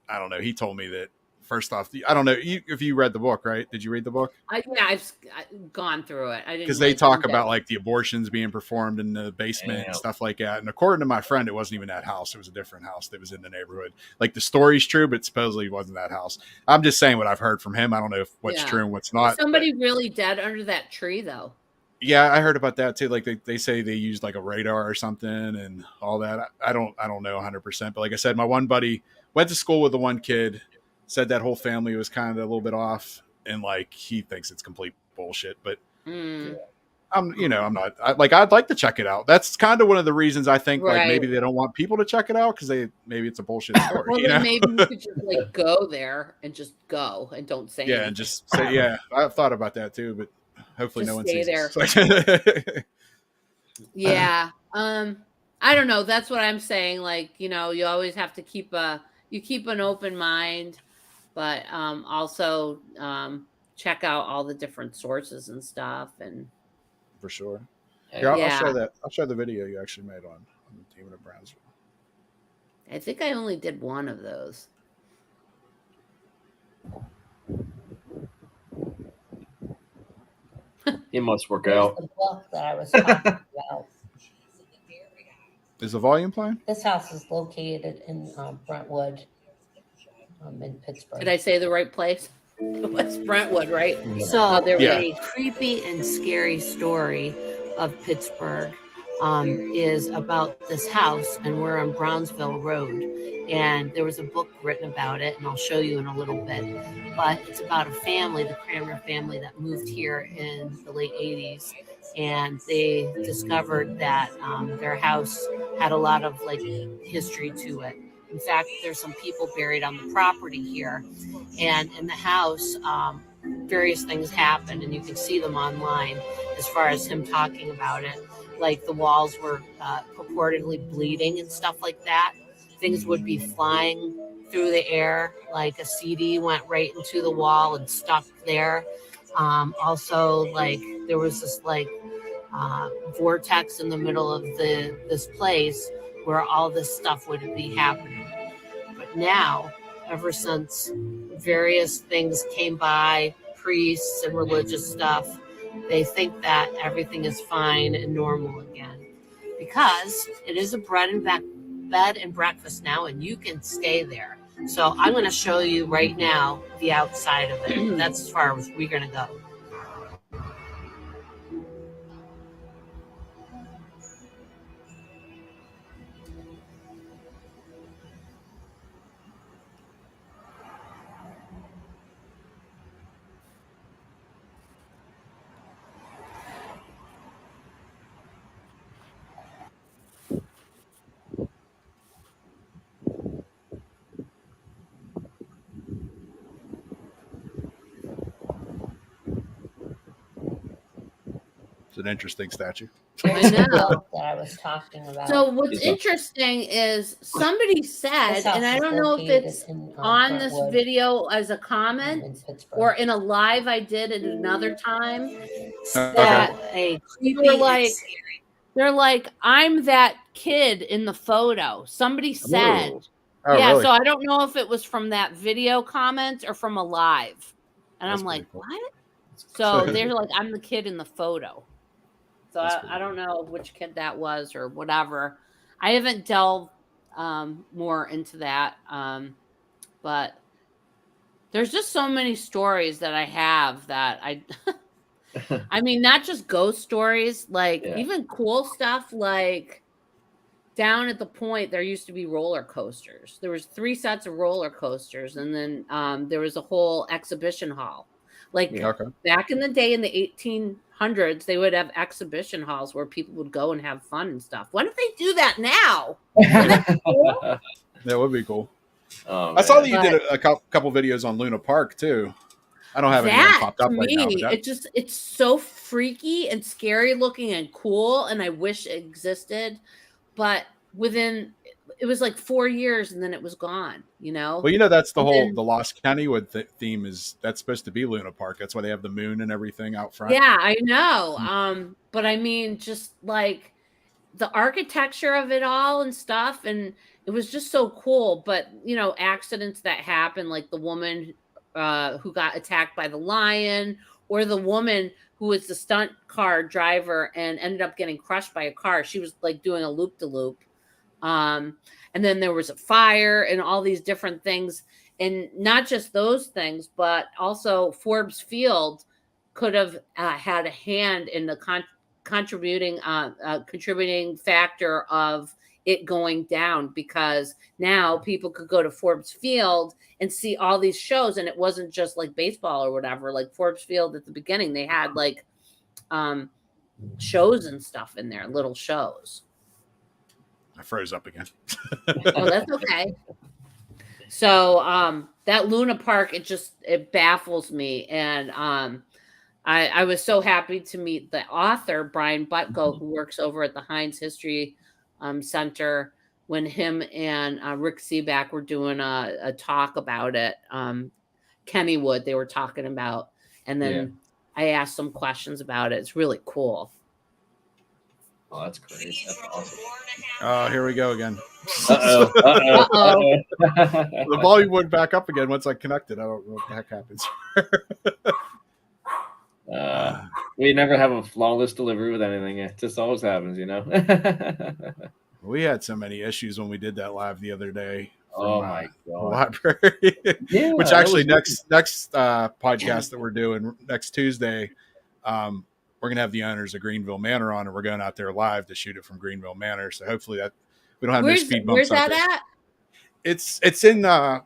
I don't know. He told me that first off, I don't know if you read the book, right? Did you read the book? I've gone through it. I didn't Because they like talk read about it. like the abortions being performed in the basement Damn. and stuff like that. And according to my friend, it wasn't even that house; it was a different house that was in the neighborhood. Like the story's true, but supposedly it wasn't that house. I'm just saying what I've heard from him. I don't know if what's Yeah. true and what's Was not. somebody really dead under that tree, though? Yeah, I heard about that too. Like they say they used like a radar or something and all that. I don't know 100%. But like I said, my one buddy went to school with the one kid, said that whole family was kind of a little bit off, and like he thinks it's complete bullshit. But Mm, I'm not I'd like to check it out. That's kind of one of the reasons I think like right. maybe they don't want people to check it out because maybe it's a bullshit story. Well, You then know? maybe you could just like go there and just go and don't say Yeah, anything. and just say yeah. I've thought about that too, but hopefully Just no one stay sees there. us. Yeah. I don't know. That's what I'm saying. Like, you know, you always have to keep an open mind, but also check out all the different sources and stuff. And For sure. Hey, Here, I'll yeah, show that. I'll show the video you actually made on the Demon of Brownsville. I think I only did one of those. it must work There's out. the book that I was talking about. Is the volume playing? This house is located in Brentwood, in Pittsburgh. Did I say the right place? It was Brentwood, right? So Oh, there we Yeah. a creepy and scary story of Pittsburgh is about this house, and we're on Brownsville Road. And there was a book written about it, and I'll show you in a little bit. But it's about a family, the Cranmer family, that moved here in the late 80s. And they discovered that their house had a lot of like history to it. In fact, there's some people buried on the property here. And in the house, various things happened, and you can see them online as far as him talking about it. Like the walls were purportedly bleeding and stuff like that. Things would be flying through the air, like a CD went right into the wall and stuck there. Also, like there was this like vortex in the middle of this place where all this stuff would be happening. But now, ever since various things came by, priests and religious stuff, they think that everything is fine and normal again. Because it is a bed and breakfast now, and you can stay there. So I'm going to show you right now the outside of it. That's as far as we're going to go. It's an interesting statue. There's I the know. book that I was talking about. So what's Is that- interesting is somebody said, This house and I is don't know if located it's in, on this Brentwood, video as a comment in Pittsburgh. or in a live I did at another time, Okay. that A they creepy were and like, scary. they're like, I'm that kid in the photo. Somebody said, Whoa. Oh, yeah. really? So I don't know if it was from that video comment or from a live. And That's I'm like, pretty cool. what? So they're like, I'm the kid in the photo. So That's I pretty don't know which kid that was or whatever. I haven't delved more into that. But there's just so many stories that I have that I mean, not just ghost stories, like Yeah. even cool stuff. Like down at the point, there used to be roller coasters. There was 3 sets of roller coasters, and then there was a whole exhibition hall. Like Yeah. Okay. back in the day, in the 1800s, they would have exhibition halls where people would go and have fun and stuff. Why don't they do that now? That would be cool. Oh, I saw that man. you did a couple videos on Luna Park too. I don't have any of them That popped to up right now. me, But it's so freaky and scary looking and cool, and I wish it existed. But it was like 4 years, and then it was gone. You know. well, you know that's the And whole then- the Lost Countywood theme is that's supposed to be Luna Park. That's why they have the moon and everything out front. Yeah, I know. But I mean, just like the architecture of it all and stuff, and it was just so cool. But you know, accidents that happen, like the woman who got attacked by the lion, or the woman who was the stunt car driver and ended up getting crushed by a car. She was like doing a loop de loop. And then there was a fire and all these different things. And not just those things, but also Forbes Field could have had a hand in the contributing factor of it going down, because now people could go to Forbes Field and see all these shows, and it wasn't just like baseball or whatever. Like Forbes Field at the beginning, they had like shows and stuff in there, little shows. I froze up again. Oh, that's okay. So that Luna Park, it baffles me. And I was so happy to meet the author, Brian Butko, who works over at the Heinz History Center, when him and Rick Seaback were doing a talk about it. Kennywood, they were talking about. And then I asked some questions about it. It's really cool. Oh, that's great. That's awesome. Oh, here we go again. Uh-oh. The volume went back up again once I connected. I don't know what the heck happens. We never have a flawless delivery with anything. It just always happens, you know? We had so many issues when we did that live the other day. Oh, my the God. library. Yeah, Which that actually was- next podcast that we're doing next Tuesday, we're gonna have the owners of Greenville Manor on, and we're going out there live to shoot it from Greenville Manor. So hopefully that we don't have no speed bumps. Where's out that there. at?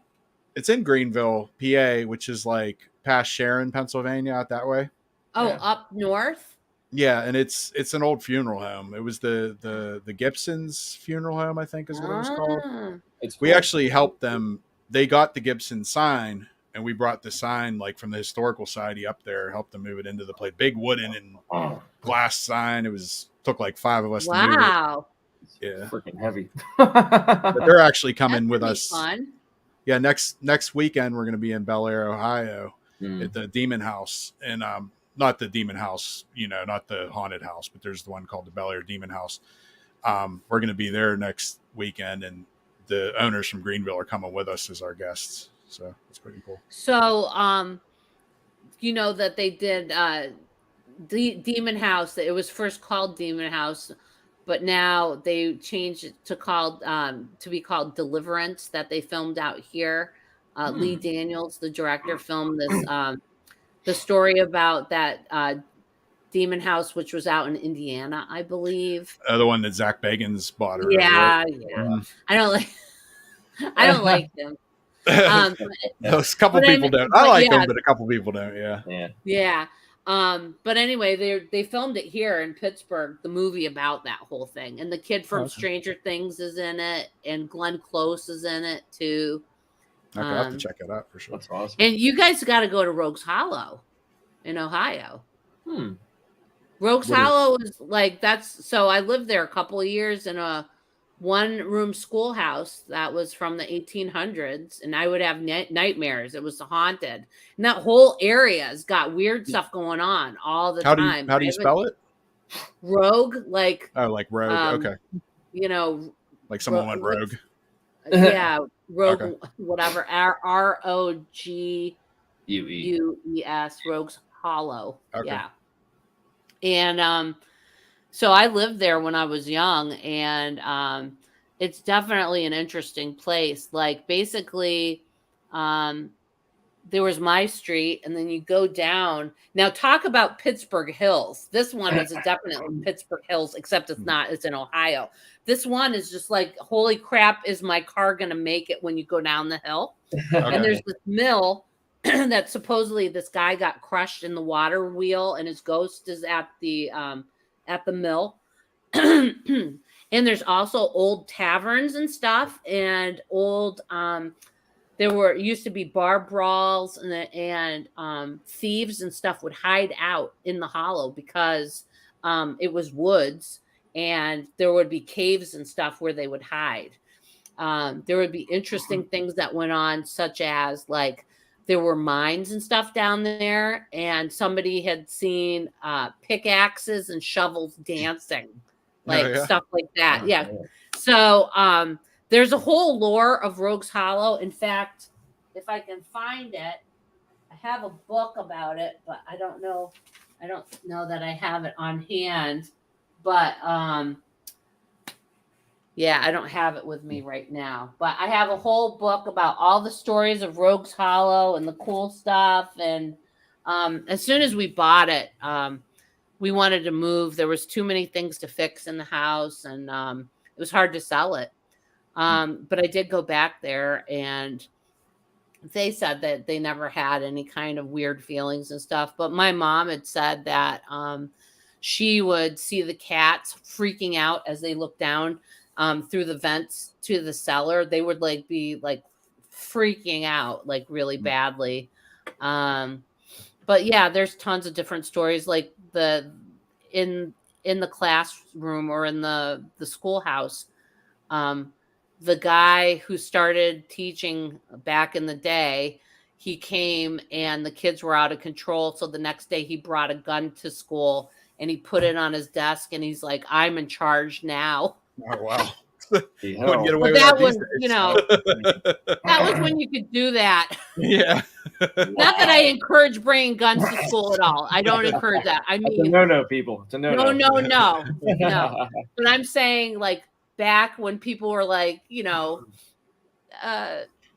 It's in Greenville, PA, which is like past Sharon, Pennsylvania, out that way. Oh, Yeah. up north? Yeah, and it's an old funeral home. It was the Gibsons funeral home, I think is what it was called. Ah. It's We cool. actually helped them. They got the Gibson sign, and we brought the sign like from the historical society up there, helped them move it into the place. Big wooden and Oh, glass sign. It took like 5 of us to move it. Wow. Yeah, freaking heavy. but they're actually coming That's with gonna be us. Fun. Yeah, next weekend we're going to be in Bel Air, Ohio, Mm. at the Demon House, and not the Demon House, not the haunted house, but there's the one called the Bel Air Demon House. We're going to be there next weekend, and the owners from Greenville are coming with us as our guests, so it's pretty cool. So, you know that they did Demon House. It was first called Demon House, but now they changed it to be called Deliverance. That they filmed out here. Lee Daniels, the director, filmed this the story about that Demon House, which was out in Indiana, I believe. The one that Zach Bagans bought. Or Yeah, whatever, yeah. right? I don't like him. Those couple but I people mean- don't. I but like yeah. them, but a couple people don't. Yeah. Yeah. Yeah. But anyway, they filmed it here in Pittsburgh, the movie about that whole thing. And the kid from Okay. Stranger Things is in it, and Glenn Close is in it too. Okay, I'll have to Um, check it out for sure. That's awesome. And you guys got to go to Rogues Hollow in Ohio. Hmm. Rogues What is- Hollow is like so I lived there a couple of years in a one-room schoolhouse that was from the 1800s, and I would have nightmares. It was haunted, and that whole area's got weird stuff going on all the time. How do you spell it? Rogue, like Oh, like rogue. Okay, you know, like someone went rogue. yeah, rogue, Okay. whatever. ROGUES, Rogues Hollow. Okay. Yeah, and so I lived there when I was young, and it's definitely an interesting place. Like basically, there was my street, and then you go down. Now talk about Pittsburgh Hills. This one is definitely Pittsburgh Hills, except it's not. It's in Ohio. This one is just like, holy crap, is my car going to make it when you go down the hill? And there's this mill that supposedly this guy got crushed in the water wheel, and his ghost is at the mill. And there's also old taverns and stuff, and old there used to be bar brawls, and thieves and stuff would hide out in the hollow because it was woods, and there would be caves and stuff where they would hide. There would be interesting things that went on, such as like there were mines and stuff down there, and somebody had seen pickaxes and shovels dancing, like stuff like that. Yeah. So there's a whole lore of Rogues Hollow. In fact, if I can find it, I have a book about it, but I don't know that I have it on hand. But yeah, I don't have it with me right now. But I have a whole book about all the stories of Rogues Hollow and the cool stuff. And as soon as we bought it, we wanted to move. There was too many things to fix in the house, and it was hard to sell it. But I did go back there, and they said that they never had any kind of weird feelings and stuff. But my mom had said that she would see the cats freaking out as they looked down through the vents to the cellar. They would like be like freaking out like really badly. But yeah, there's tons of different stories, like in the classroom or in the schoolhouse. The guy who started teaching back in the day, he came and the kids were out of control. So the next day he brought a gun to school and he put it on his desk, and he's like, "I'm in charge now." Oh, wow. Wouldn't get But away with that that was, these days. that was when you could do that. Yeah. Not that I encourage bringing guns to school at all. I don't encourage that. I It's a mean, no, people. It's a no. no. But I'm saying, like, back when people were like,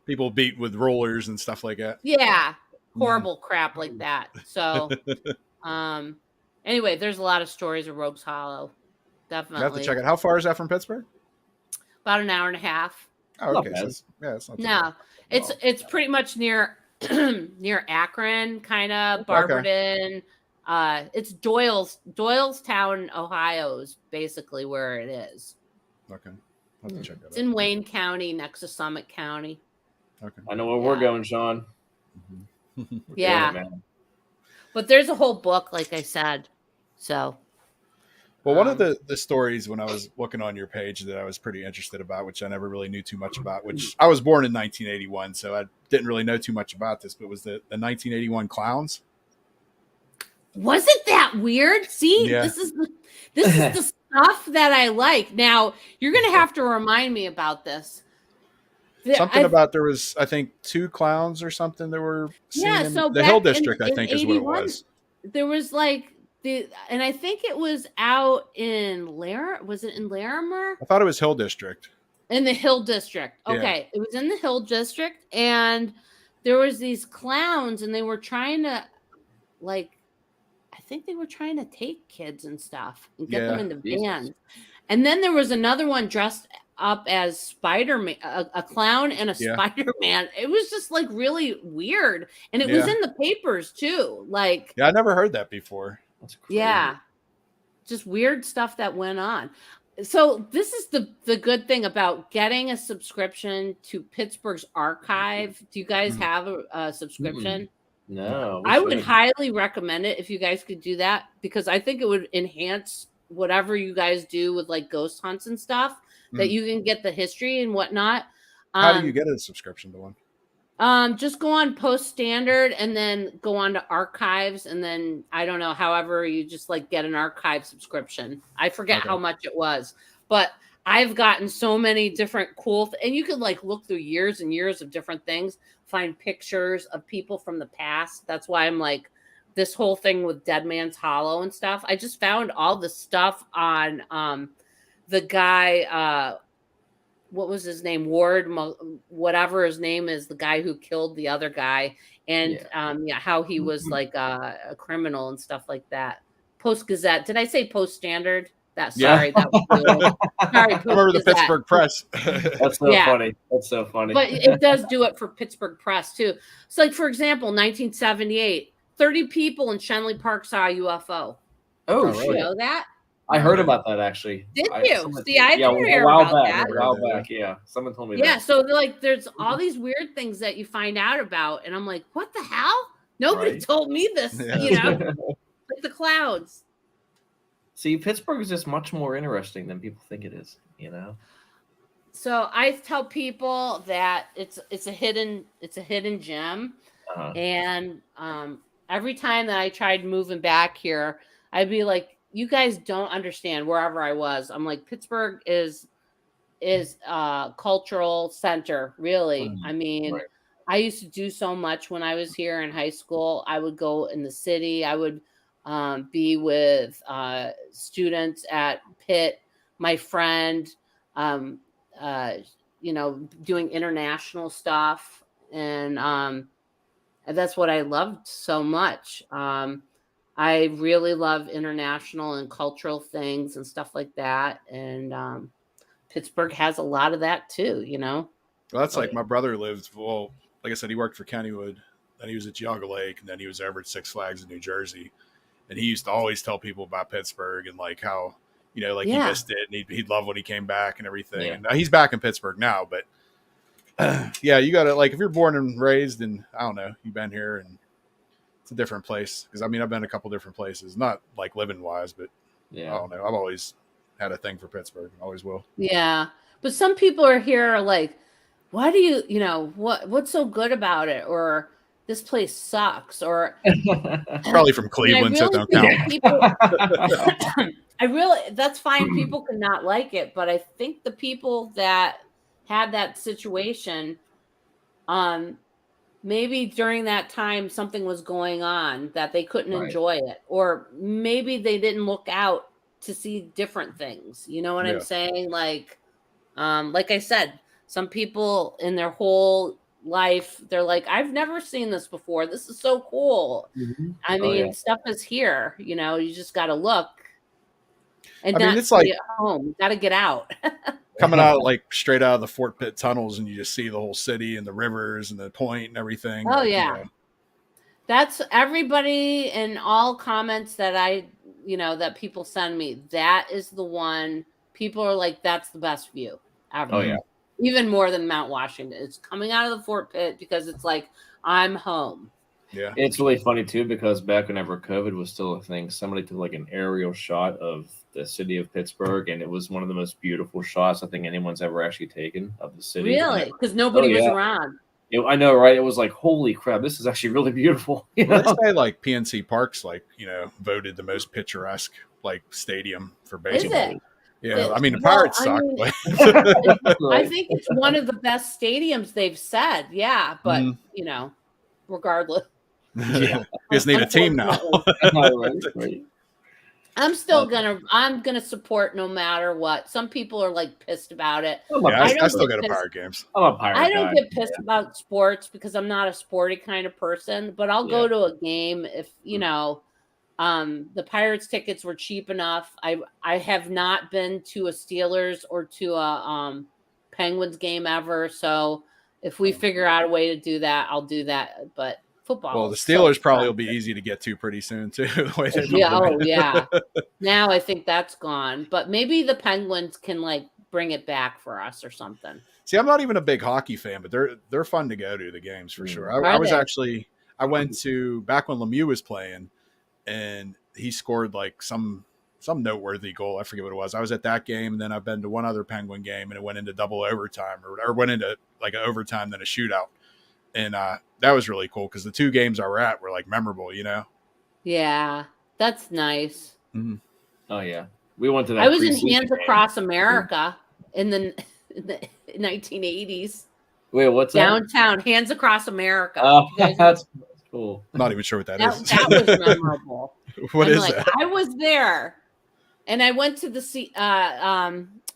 People beat with rollers and stuff like that. yeah, horrible crap like that. So, anyway, there's a lot of stories of Rogues Hollow. You Definitely. have to check it. How far is that from Pittsburgh? About an hour and a half. Oh, Not okay. bad. It's not too No, bad. it's pretty much near near Akron, kind of Barberton. It's Doylestown, Ohio is basically where it is. Okay. I'll have to check that It's out. in Wayne County, next to Summit County. Okay. I know where we're going, Sean. We're Yeah. doing it, man. But there's a whole book, like I said. So Well, one of the stories when I was looking on your page that I was pretty interested about, which I never really knew too much about, which I was born in 1981, so I didn't really know too much about this, but was the 1981 clowns. wasn't that weird? See, Yeah. this is the stuff that I like. Now you're gonna have to remind me about this. Something about there was, I think, 2 clowns or something that were seen Yeah, in so the Hill back in- District, I in think is what it 81, was. there was like and I think it was out in was it in Larimer? I thought it was Hill District. In the Hill District. Yeah. Okay. It was in the Hill District, and there was these clowns, and they were trying to I think they were trying to take kids and stuff and get them Yeah. into Jesus. vans. And then there was another one dressed up as Spider-Man, a clown and a Yeah. Spider-Man. It was just like really weird. And it was Yeah. in the papers too. Like, Yeah, I never heard that before. That's crazy. yeah, just weird stuff that went on. So this is the good thing about getting a subscription to Pittsburgh's archive. Do you guys have a subscription? No, we I would should. highly recommend it if you guys could do that, because I think it would enhance whatever you guys do with like ghost hunts and stuff, that Mm. you can get the history and whatnot. How do you get a subscription to one? Just go on post standard and then go on to archives, and then I don't know, however you just like get an archive subscription. I forget Okay. how much it was, but I've gotten so many different cool and you could like look through years and years of different things, find pictures of people from the past. That's why I'm like this whole thing with Dead Man's Hollow and stuff. I just found all the stuff on the guy what was his name? Ward, whatever his name is, the guy who killed the other guy, and how he was like a criminal and stuff like that. Post Gazette. Did I say Post Standard? Sorry, that was weird. Sorry, I remember the Gazette. Pittsburgh Press. That's so funny. That's so funny. But it does do it for Pittsburgh Press too. So, like for example, 1978, 30 people in Shenley Park saw a UFO. oh, really? You shit. know that? I heard about that actually. Did you? See, I didn't a hear while about back. that. A while back, yeah. Someone told me Yeah, that. so like there's all these weird things that you find out about, and I'm like, what the hell? Nobody Right. told me this, Yeah. you know, like the clouds. See, Pittsburgh is just much more interesting than people think it is, you know? So I tell people that it's a hidden gem, Uh-huh. and every time that I tried moving back here, I'd be like, you guys don't understand. Wherever I was, I'm like, Pittsburgh is a cultural center, really. I mean, Right. I used to do so much when I was here in high school. I would go in the city. I would be with students at Pitt, my friend, doing international stuff. And that's what I loved so much. I really love international and cultural things and stuff like that. And Pittsburgh has a lot of that too, you know? Well, that's like my brother lived, well, like I said, he worked for Kennywood, then he was at Geauga Lake, and then he was over at Six Flags in New Jersey. And he used to always tell people about Pittsburgh and like how, he missed it and he'd love when he came back and everything. Yeah. And now he's back in Pittsburgh now, but yeah, you got to, like, if you're born and raised and I don't know, you've been here and it's a different place. Cause I mean, I've been a couple different places, not like living wise, but I don't know. I've always had a thing for Pittsburgh. Always will. Yeah. But some people are here like, why do what's so good about it? Or this place sucks. Or Probably from Cleveland, so don't count. That's fine. People could not like it, but I think the people that had that situation, maybe during that time something was going on that they couldn't enjoy it, or maybe they didn't look out to see different things. You know what I'm saying? Like I said, some people in their whole life, they're like, I've never seen this before. This is so cool. Mm-hmm. I mean, stuff is here. You know, you just got to look. And it's like at home. You got to get out. Coming out like straight out of the Fort Pitt tunnels, and you just see the whole city and the rivers and the point and everything. Oh, like, yeah. That's everybody in all comments that that people send me. That is the one. People are like, that's the best view ever. Oh, yeah. Even more than Mount Washington. It's coming out of the Fort Pitt because it's like, I'm home. Yeah. It's really funny too, because back whenever COVID was still a thing, somebody took like an aerial shot of the city of Pittsburgh, and it was one of the most beautiful shots I think anyone's ever actually taken of the city. Really? Because nobody was around. I know, right? It was like, holy crap, this is actually really beautiful. Well, let's say like PNC Park's voted the most picturesque stadium for baseball. Is it? Yeah, I mean the Pirates suck. I think it's one of the best stadiums they've said. Yeah, but regardless. You just need a team now. Right. I'm still gonna support no matter what. Some people are like pissed about it. I still go to Pirate games. I'm a Pirate I don't guy. get pissed about sports because I'm not a sporty kind of person, but I'll go to a game if the Pirates tickets were cheap enough. I have not been to a Steelers or to a Penguins game ever, so if we figure out a way to do that, I'll do that. But football. Well, the Steelers probably will be easy to get to pretty soon too. The way they yeah. Now I think that's gone, but maybe the Penguins can bring it back for us or something. See, I'm not even a big hockey fan, but they're fun to go to the games for sure. I was actually I went to back when Lemieux was playing, and he scored like some noteworthy goal. I forget what it was. I was at that game, and then I've been to one other Penguin game, and it went into double overtime, or went into like an overtime, then a shootout, and that was really cool because the 2 games I were at were like memorable, you know. Yeah, that's nice. Mm-hmm. Oh yeah, we went to that. I was in preseason Hands game. Across America in the 1980s. Wait, what's that? Downtown, Hands Across America. Oh, You guys- that's cool. Not even sure what that is. that was memorable. What I'm is like, that? I was there, and I went to the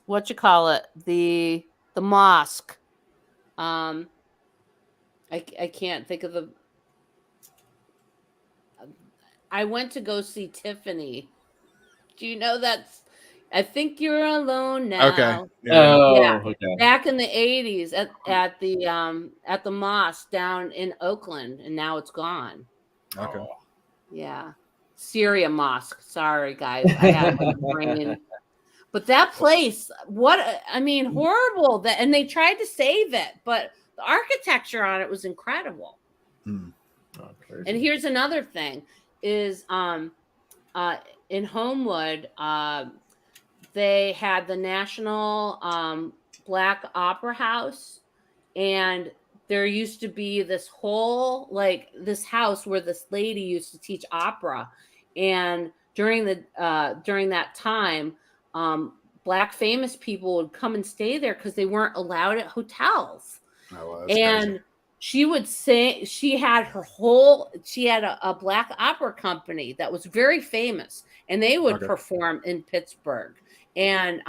what you call it, the mosque. I can't think of the. I went to go see Tiffany. Do you know that's? I think you're alone now. Okay. Oh, Yeah. okay. Back in the 80s at the mosque down in Oakland, and now it's gone. Okay. Oh. Yeah. Syria Mosque. Sorry, guys. I had my brain. But that place, horrible. And they tried to save it, but the architecture on it was incredible. Hmm. Oh, crazy. And here's another thing is in Homewood, they had the National Black Opera House, and there used to be this whole this house where this lady used to teach opera, and during that time, Black famous people would come and stay there because they weren't allowed at hotels. Oh, well, that's And crazy. she would sing. She had a Black opera company that was very famous, and they would Okay. perform in Pittsburgh. And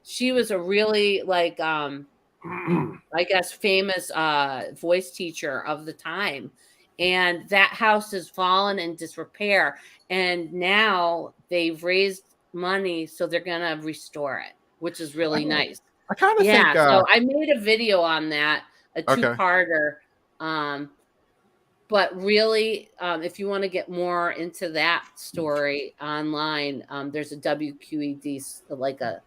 she was a really I guess famous voice teacher of the time. And that house has fallen in disrepair, and now they've raised money, so they're gonna restore it, which is really Oh. nice. I kind of Yeah, think. so I made a video on that, a Okay. two-parter. But really, if you want to get more into that story online, there's a WQED, like a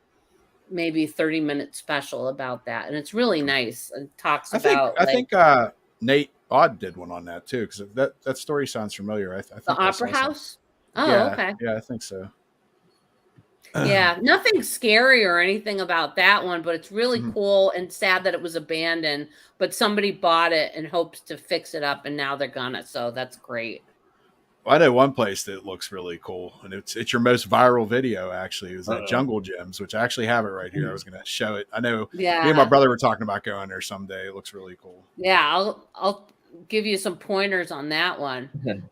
maybe 30-minute special about that, and it's really nice. It talks about I think Nate Odd did one on that too, because that story sounds familiar. I think the I saw Opera some. House. Oh, Yeah, okay. yeah, I think so. Yeah, nothing scary or anything about that one, but it's really Mhm. cool and sad that it was abandoned, but somebody bought it in hopes to fix it up, and now they're gonna, so that's great. Well, I know one place that looks really cool, and it's your most viral video actually. It was at Jungle Gyms, which I actually have it right here. I was going to show it. I know me and my Yeah. brother were talking about going there someday. It looks really cool. Yeah, I'll give you some pointers on that one.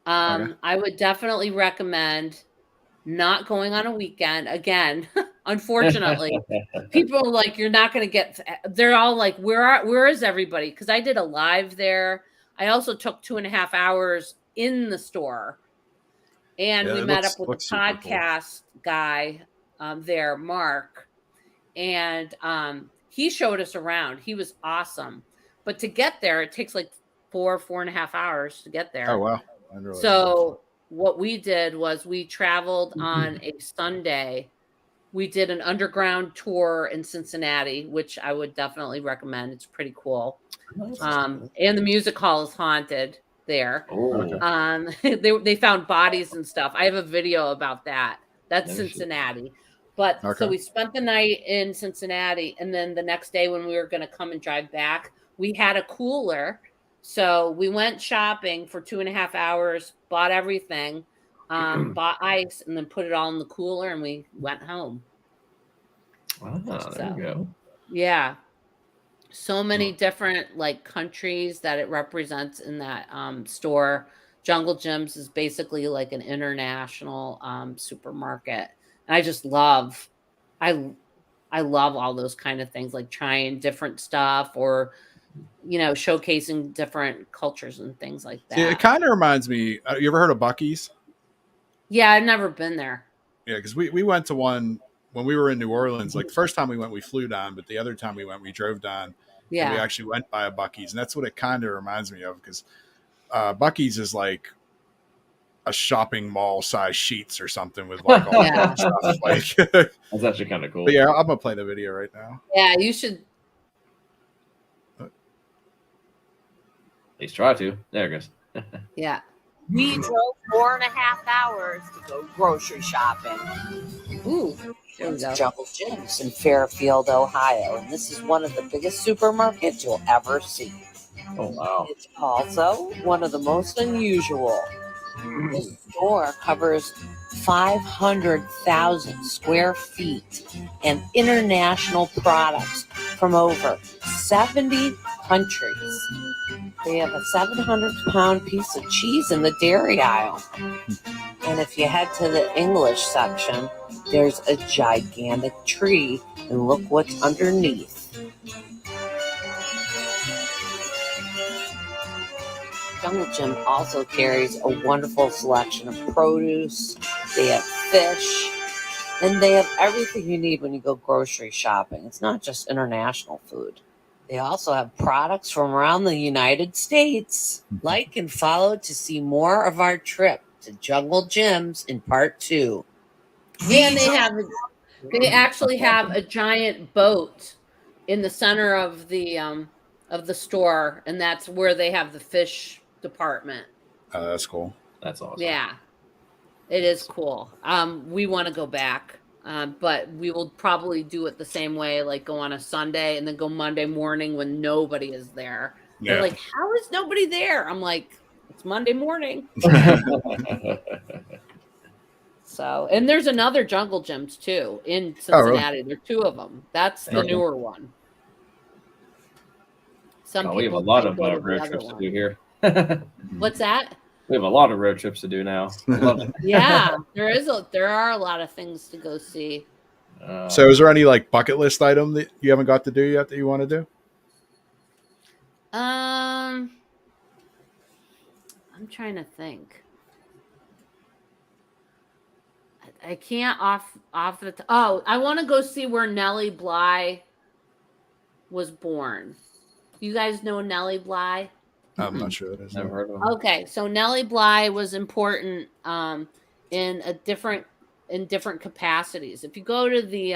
I would definitely recommend not going on a weekend again. Unfortunately, people are like, you're not going to get. They're all like, where is everybody? Because I did a live there. I also took 2.5 hours in the store, and Yeah, we it met looks- up with looks the super cool. podcast guy there, Mark, and he showed us around. He was awesome, but to get there, it takes like 4.5 hours to get there. Oh wow! I didn't realize So what we did was we traveled on a Sunday. We did an underground tour in Cincinnati, which I would definitely recommend. It's pretty cool. And the music hall is haunted there. Oh, They found bodies and stuff. I have a video about that. That's No shit. Cincinnati. But Okay. so we spent the night in Cincinnati, and then the next day when we were going to come and drive back, we had a cooler. So we went shopping for 2.5 hours, bought everything, bought ice, and then put it all in the cooler, and we went home. there you go. Yeah. So many different like countries that it represents in that store. Jungle Gyms is basically like an international supermarket. And I just love I love all those kind of things, like trying different stuff or showcasing different cultures and things like that. See, it kind of reminds me. You ever heard of Buc-ee's? Yeah, I've never been there. Yeah, because we went to one when we were in New Orleans. Like the first time we went, we flew down, but the other time we went, we drove down. Yeah. And we actually went by a Buc-ee's, and that's what it kind of reminds me of, because Buc-ee's is like a shopping mall size Sheets or something with like all Yeah. that stuff. Like, That's actually kind of cool. but yeah, I'm gonna play the video right now. Yeah, you should. At least try to. There it goes. Yeah. We drove 4.5 hours to go grocery shopping. Ooh. There we It's go. Jungle Jim's in Fairfield, Ohio. And this is one of the biggest supermarkets you'll ever see. Oh wow. It's also one of the most unusual. The store covers 500,000 square feet and international products from over 70 countries. They have a 700-pound piece of cheese in the dairy aisle. And if you head to the English section, there's a gigantic tree, and look what's underneath. Jungle Jim also carries a wonderful selection of produce. They have fish, and they have everything you need when you go grocery shopping. It's not just international food. They also have products from around the United States. Like and follow to see more of our trip to Jungle Jim's in part 2. And they actually have a giant boat in the center of the store, and that's where they have the fish department. That's cool. That's awesome. Yeah. It is cool. We want to go back. But we will probably do it the same way, like go on a Sunday and then go Monday morning when nobody is there. They're Yeah. like, how is nobody there? I'm like, it's Monday morning. So, and there's another Jungle Gyms too in Cincinnati. There are 2 of them. That's the Okay. newer one. Some we have a people lot might of go to the road other trips to one. do here. What's that? We have a lot of road trips to do now. I love it. Yeah, there are a lot of things to go see. So is there any like bucket list item that you haven't got to do yet that you want to do? I'm trying to think. I can't off the I want to go see where Nellie Bly was born. You guys know Nellie Bly? I'm not sure. That is. Never heard of them. Okay, so Nellie Bly was important in different capacities. If you go to the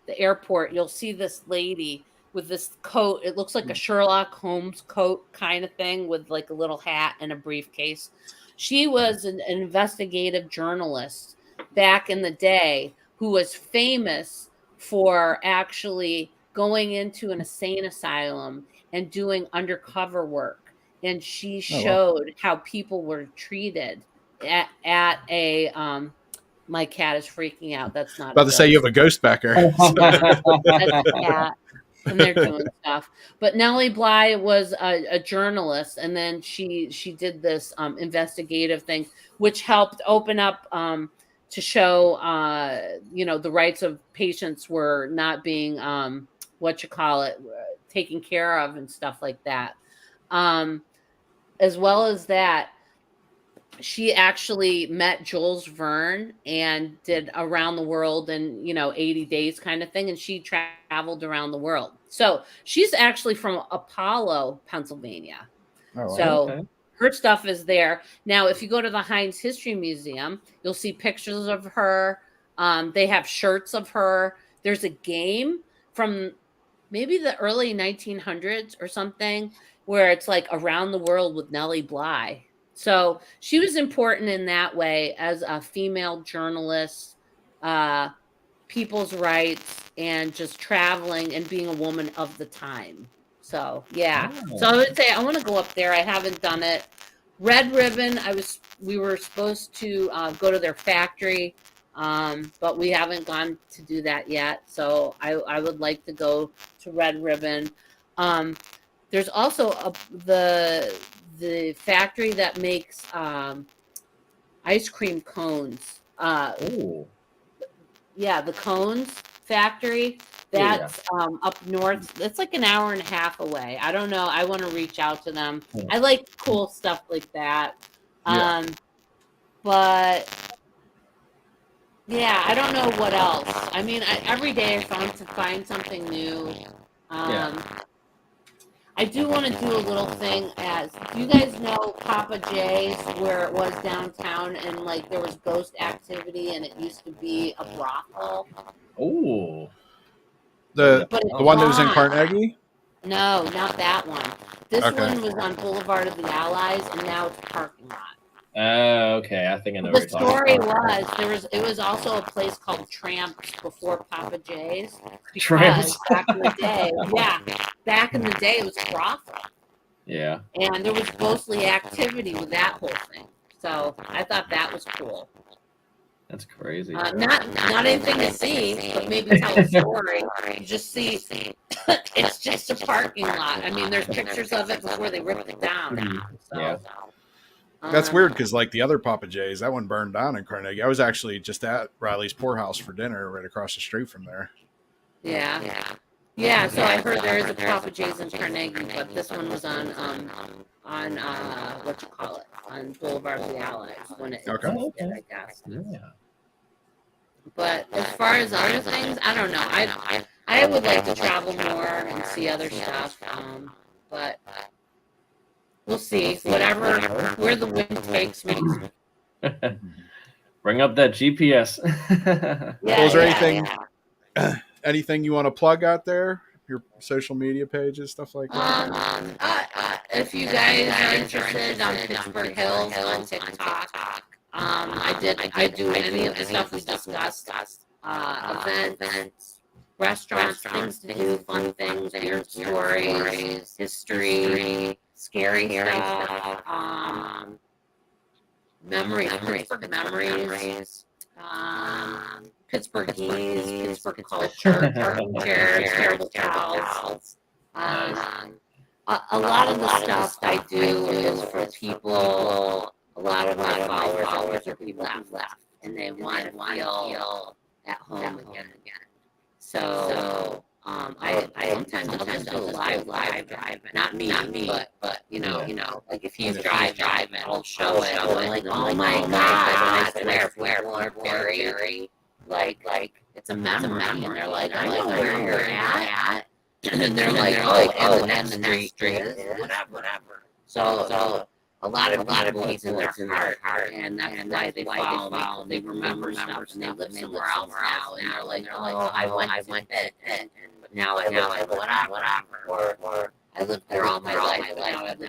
airport, you'll see this lady with this coat. It looks like a Sherlock Holmes coat kind of thing with like a little hat and a briefcase. She was an investigative journalist back in the day who was famous for actually going into an insane asylum and doing undercover work. And she showed how people were treated at a my cat is freaking out. That's not About to say you have a ghost back there. that's a cat, and they're doing stuff. But Nellie Bly was a journalist, and then she did this investigative thing, which helped open up to show the rights of patients were not being taken care of and stuff like that. As well as that, she actually met Jules Verne and did around the world in 80 days kind of thing, and she traveled around the world. So she's actually from Apollo, Pennsylvania. Oh, wow. So her stuff is there. Now, if you go to the Heinz History Museum, you'll see pictures of her. They have shirts of her. There's a game from maybe the early 1900s or something where it's like around the world with Nellie Bly. So she was important in that way as a female journalist, people's rights, and just traveling and being a woman of the time. So, yeah. Oh. So I would say I want to go up there. I haven't done it. Red Ribbon, we were supposed to go to their factory, but we haven't gone to do that yet. So I would like to go to Red Ribbon. There's also the factory that makes ice cream cones. Oh. Yeah, the cones factory. That's up north. It's like an hour and a half away. I don't know. I want to reach out to them. Yeah. I like cool stuff like that. Yeah. But yeah, I don't know what else. I mean, every day I find something new. I do want to do a little thing do you guys know Papa J's, where it was downtown and like there was ghost activity and it used to be a brothel? Oh. The But it's one that was in gone. Carnegie? No, not that one. This Okay. one was on Boulevard of the Allies, and now it's a parking lot. Okay. I think I know The what you're talking story about. it was also a place called Tramps before Papa J's. Tramps? Back in the day, back in the day it was a brothel. Yeah. And there was mostly activity with that whole thing. So I thought that was cool. That's crazy. Not anything to see, but maybe tell a story. You just see it's just a parking lot. I mean, there's pictures of it before they ripped it down. So, Yeah. That's weird because like the other Papa J's, that one burned down in Carnegie. I was actually just at Riley's Poorhouse for dinner right across the street from there. Yeah, so I heard there is a Papa J's in Carnegie, but this one was on what you call it, on Boulevard of the Allies when it existed, I guess. Yeah. But as far as other things, I don't know. I would like to travel more and see other stuff, but we'll see. Whatever, where the wind takes me. Bring up that GPS. Well, is there anything you want to plug out there? Your social media pages, stuff like that? If you guys are interested on Pittsburgh Hills on TikTok, I do any of the stuff we discussed. Events, restaurants, things to do, fun things, weird stories, history, scary stuff, Pittsburgh memories, Pittsburgh Ease, Pittsburgh culture, chairs, terrible dolls. A lot of the stuff I do is for people. A lot of my followers are people that left, and they want to feel at home again. So I sometimes do a live drive. Not me, but you know, like if he's driving, I'll show it. I'm like, oh my god! And I swear, people are very like it's a memory, and they're like, I know where you're at, and they're like, oh, and the next street is whatever. So a lot of people it's in their heart, and that's why they follow me. They remember stuff, and they live somewhere else now, and they're like, oh, I went and now I live whatever, or I lived there all my life, now I live in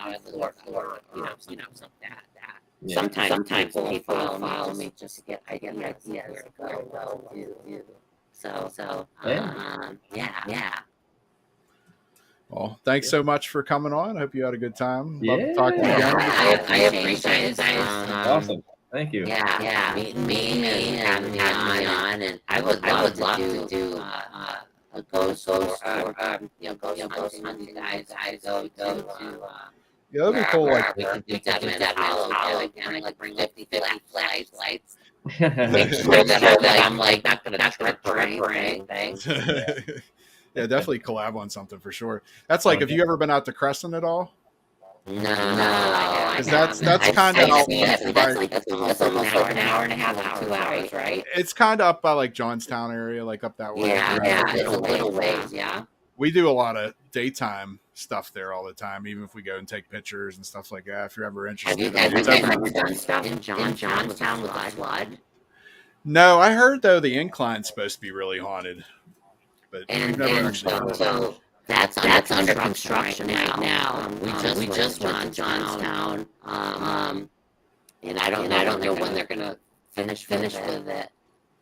Florida, you know, something like that. Yeah. Sometimes people follow me just to get ideas where to go do. So yeah. Well, thanks so much for coming on. I hope you had a good time. Love Yeah. talking to you again. I appreciate it, guys. Awesome. Thank you. Yeah, meeting me and having me on, and I would love to do a ghost hunting, guys. I go to. Yeah, that'd be cool. Like, we can do Dead Man's Hollow again, like bring 50 flashlights. Yeah. Make sure that I'm like not gonna trip or anything. yeah, definitely collab on something for sure. That's like, have you ever been out to Crescent at all? No, because that's kind of that's almost like an hour and a half to 2 hours, right? It's kind of up by like Johnstown area, like up that way. Yeah, it's a little ways. Yeah, we do a lot of daytime stuff there all the time, even if we go and take pictures and stuff like that. If you're ever interested, have you ever done stuff in Johnstown with the flood? No, I heard though the incline's supposed to be really haunted, but we've never actually. So that's under construction right now. We just went to Johnstown, and I don't know when they're gonna finish with it.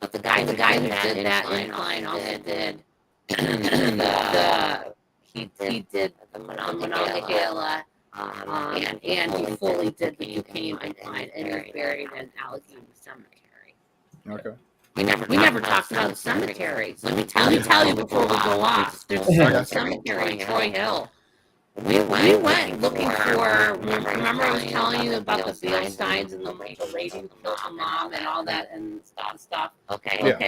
But the guy who did that incline also did he did the Monongahela, and he fully did the Duquesne incline, and he's buried in Allegheny Cemetery. Okay. We never talked about the cemeteries. Let me tell you before we go off. There's a cemetery in Troy Hill. We went looking for. Remember, I was telling you about the Beilsteins and the lady who killed her mom and all that and stuff. Okay. And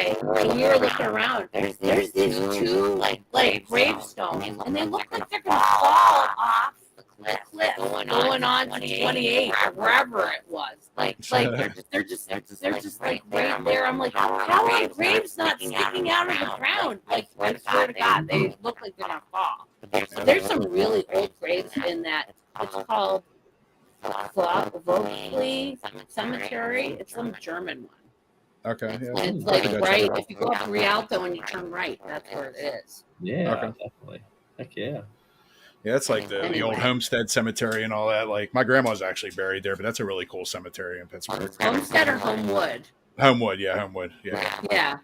we were looking around. There's these two like gravestones, and they look like they're gonna fall off the cliff going on to 28 or wherever it was. Like they're just like right there. I'm like, how are graves not sticking out of the ground? Like, I swear to God, they look like they're gonna fall. There's some really old graves in that. It's called Vogtley Cemetery. It's some German one. Okay. Yeah. It's like right if you go up Rialto and you turn right, that's where it is. Yeah, Okay. definitely. Heck yeah. Yeah, it's like the old Anyway. Homestead Cemetery and all that. Like my grandma's actually buried there, but that's a really cool cemetery in Pittsburgh. Homestead or Homewood? Homewood, yeah, Homewood, yeah. Yeah.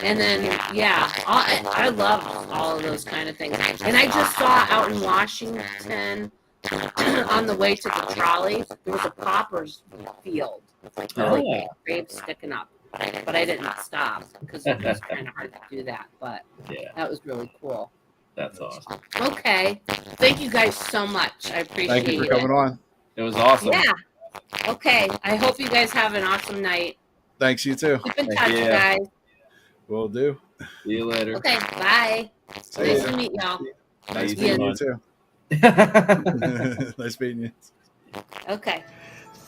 And then, yeah, I love all of those kind of things. And I just saw out in Washington on the way to the trolley, there was a popper's field. Oh, Like yeah. grapes sticking up. But I didn't stop because it was kind of hard to do that. But Yeah, that was really cool. that's awesome. Okay. Thank you guys so much. I appreciate Thank you for it. coming on. It was awesome. Yeah. Okay. I hope you guys have an awesome night. Thanks, you too. Keep in Thank touch, you. guys. Will do. See you later. Okay. Bye. See Nice ya. to meet y'all. Nice you meeting you too. too. Nice meeting you. Okay.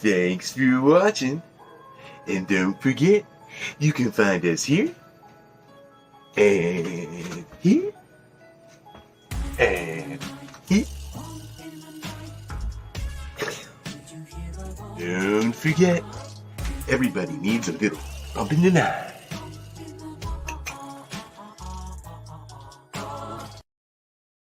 Thanks for watching. And don't forget, you can find us here, and here, and here. Don't forget, everybody needs a little bump in the night.